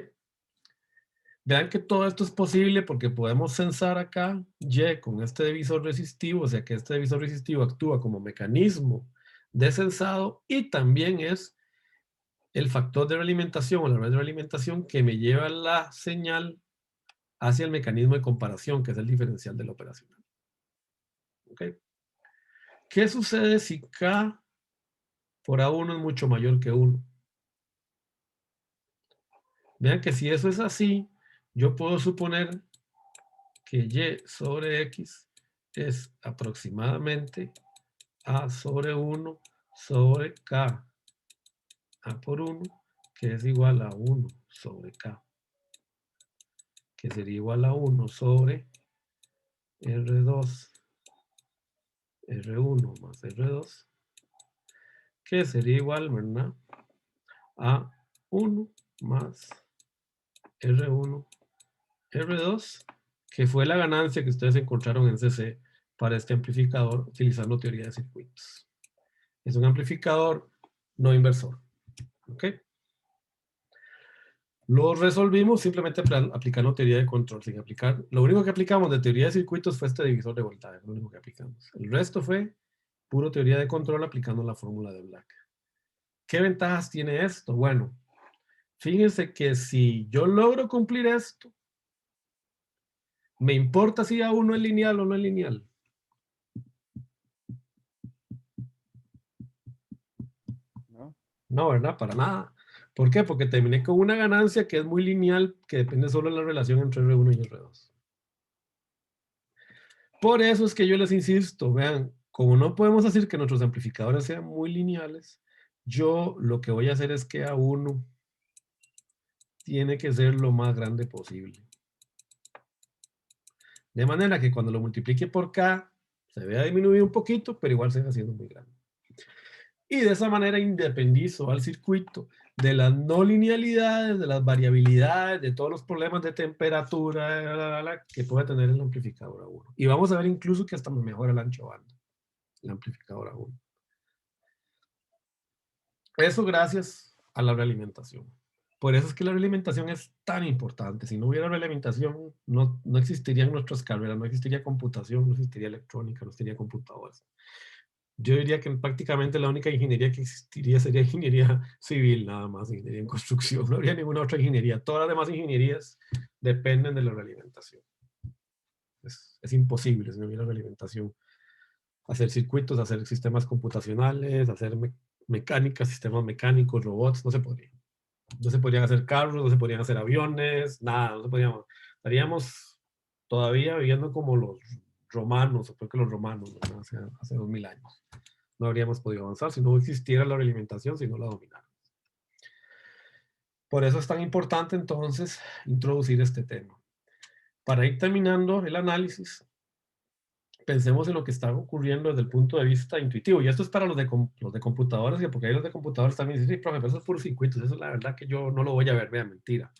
Vean que todo esto es posible porque podemos censar acá Y con este divisor resistivo, o sea que este divisor resistivo actúa como mecanismo de censado y también es el factor de realimentación o la red de realimentación que me lleva la señal hacia el mecanismo de comparación, que es el diferencial de la operacional. ¿Ok? ¿Qué sucede si K por A1 es mucho mayor que 1? Vean que si eso es así, yo puedo suponer que Y sobre X es aproximadamente A sobre 1 sobre K A por 1, que es igual a 1 sobre K, que sería igual a 1 sobre R2, R1 más R2, que sería igual, ¿verdad?, a 1 más R1, R2, que fue la ganancia que ustedes encontraron en CC para este amplificador utilizando teoría de circuitos. Es un amplificador no inversor. ¿Ok? Lo resolvimos simplemente aplicando teoría de control, sin aplicar. Lo único que aplicamos de teoría de circuitos fue este divisor de voltaje, lo único que aplicamos. El resto fue puro teoría de control aplicando la fórmula de Black. ¿Qué ventajas tiene esto? Bueno, fíjense que si yo logro cumplir esto, ¿me importa si A1 es lineal o no es lineal? ¿No? No, ¿verdad? Para nada. ¿Por qué? Porque terminé con una ganancia que es muy lineal, que depende solo de la relación entre R1 y R2. Por eso es que yo les insisto, vean, como no podemos decir que nuestros amplificadores sean muy lineales, yo lo que voy a hacer es que A1 tiene que ser lo más grande posible. De manera que cuando lo multiplique por K, se vea disminuir un poquito, pero igual se va haciendo muy grande. Y de esa manera independizo al circuito de las no linealidades, de las variabilidades, de todos los problemas de temperatura que puede tener el amplificador A1. Y vamos a ver incluso que hasta me mejora el ancho banda, el amplificador A1. Eso gracias a la realimentación. Por eso es que la realimentación es tan importante. Si no hubiera realimentación, no existirían nuestras carreras, no existiría computación, no existiría electrónica, no existiría computadoras. Yo diría que prácticamente la única ingeniería que existiría sería ingeniería civil, nada más, ingeniería en construcción. No habría ninguna otra ingeniería. Todas las demás ingenierías dependen de la realimentación. Es imposible si no hubiera realimentación. Hacer circuitos, hacer sistemas computacionales, hacer mecánica, sistemas mecánicos, robots, no se podría. No se podrían hacer carros, no se podrían hacer aviones, nada, no se podríamos. Estaríamos todavía viviendo como los romanos, o peor que los romanos, ¿no? Hace 2000 años. No habríamos podido avanzar si no existiera la realimentación, si no la domináramos. Por eso es tan importante entonces introducir este tema. Para ir terminando el análisis, pensemos en lo que está ocurriendo desde el punto de vista intuitivo. Y esto es para los de computadores, porque ahí los de computadores también dicen, sí, profe, pero eso es puros circuitos. Eso es la verdad que yo no lo voy a ver, vean, mentira.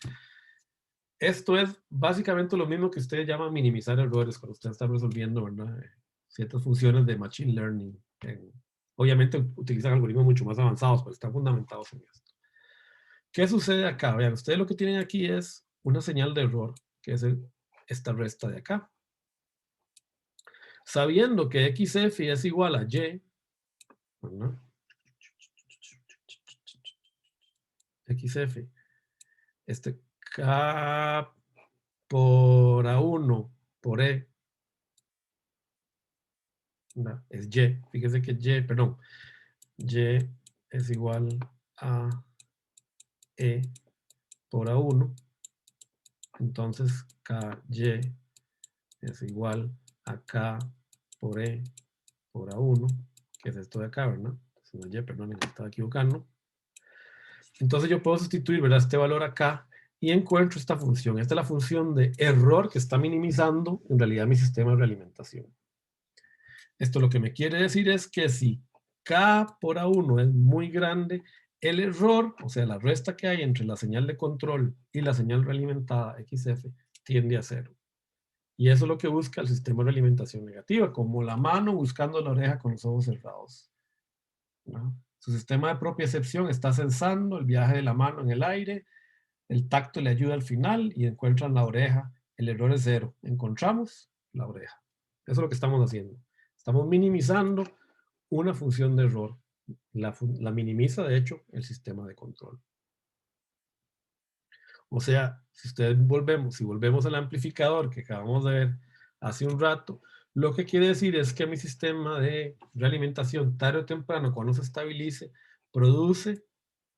Esto es básicamente lo mismo que ustedes llaman minimizar errores cuando ustedes están resolviendo, ¿verdad?, ciertas funciones de machine learning. Obviamente utilizan algoritmos mucho más avanzados, pero están fundamentados en esto. ¿Qué sucede acá? Vean, ustedes lo que tienen aquí es una señal de error, que es esta resta de acá. Sabiendo que XF es igual a Y, ¿verdad?, XF, este K por A1 por E, ¿verdad?, es Y. Fíjese que Y, perdón, Y es igual a E por A1. Entonces, KY es igual a K por E por A1, que es esto de acá, ¿verdad? No, Y, perdón, me estaba equivocando. Entonces yo puedo sustituir, ¿verdad?, este valor acá y encuentro esta función. Esta es la función de error que está minimizando en realidad mi sistema de realimentación. Esto lo que me quiere decir es que si K por A1 es muy grande, el error, o sea, la resta que hay entre la señal de control y la señal realimentada XF, tiende a 0. Y eso es lo que busca el sistema de realimentación negativa, como la mano buscando la oreja con los ojos cerrados, ¿no? Su sistema de propiocepción está sensando el viaje de la mano en el aire, el tacto le ayuda al final y encuentran la oreja. El error es 0. Encontramos la oreja. Eso es lo que estamos haciendo. Estamos minimizando una función de error. La minimiza, de hecho, el sistema de control. O sea, si volvemos al amplificador que acabamos de ver hace un rato, Lo que quiere decir es que mi sistema de realimentación, tarde o temprano, cuando se estabilice, produce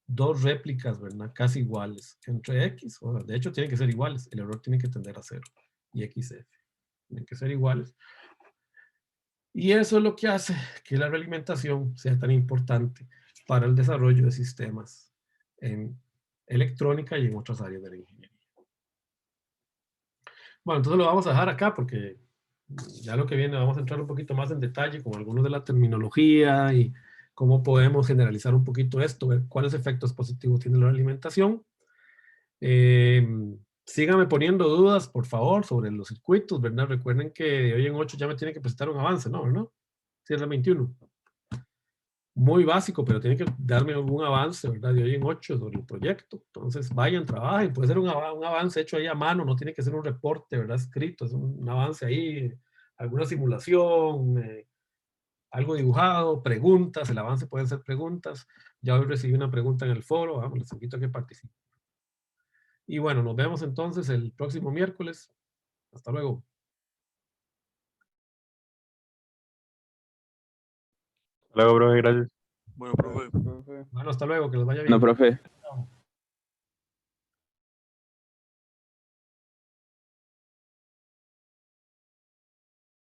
dos réplicas, ¿verdad? Casi iguales entre X, o de hecho tienen que ser iguales, el error tiene que tender a 0 y XF. Tienen que ser iguales. Y eso es lo que hace que la realimentación sea tan importante para el desarrollo de sistemas en electrónica y en otras áreas de la ingeniería. Bueno, entonces lo vamos a dejar acá porque ya lo que viene vamos a entrar un poquito más en detalle con algunos de la terminología y cómo podemos generalizar un poquito esto, ver cuáles efectos positivos tiene la alimentación. Síganme poniendo dudas, por favor, sobre los circuitos, ¿verdad? Recuerden que de hoy en 8 ya me tiene que presentar un avance, ¿no? ¿verdad? Sí, es el 21. Muy básico, pero tienen que darme algún avance, ¿verdad? De hoy en 8 sobre el proyecto. Entonces, vayan, trabajen. Puede ser un avance hecho ahí a mano, no tiene que ser un reporte, ¿verdad? Escrito, es un avance ahí, alguna simulación, algo dibujado, preguntas, el avance pueden ser preguntas. Ya hoy recibí una pregunta en el foro, vamos, les invito a que participen. Y bueno, nos vemos entonces el próximo miércoles. Hasta luego. Luego, profe, gracias. Bueno, profe. Profe. Bueno, hasta luego, que les vaya bien. No, profe.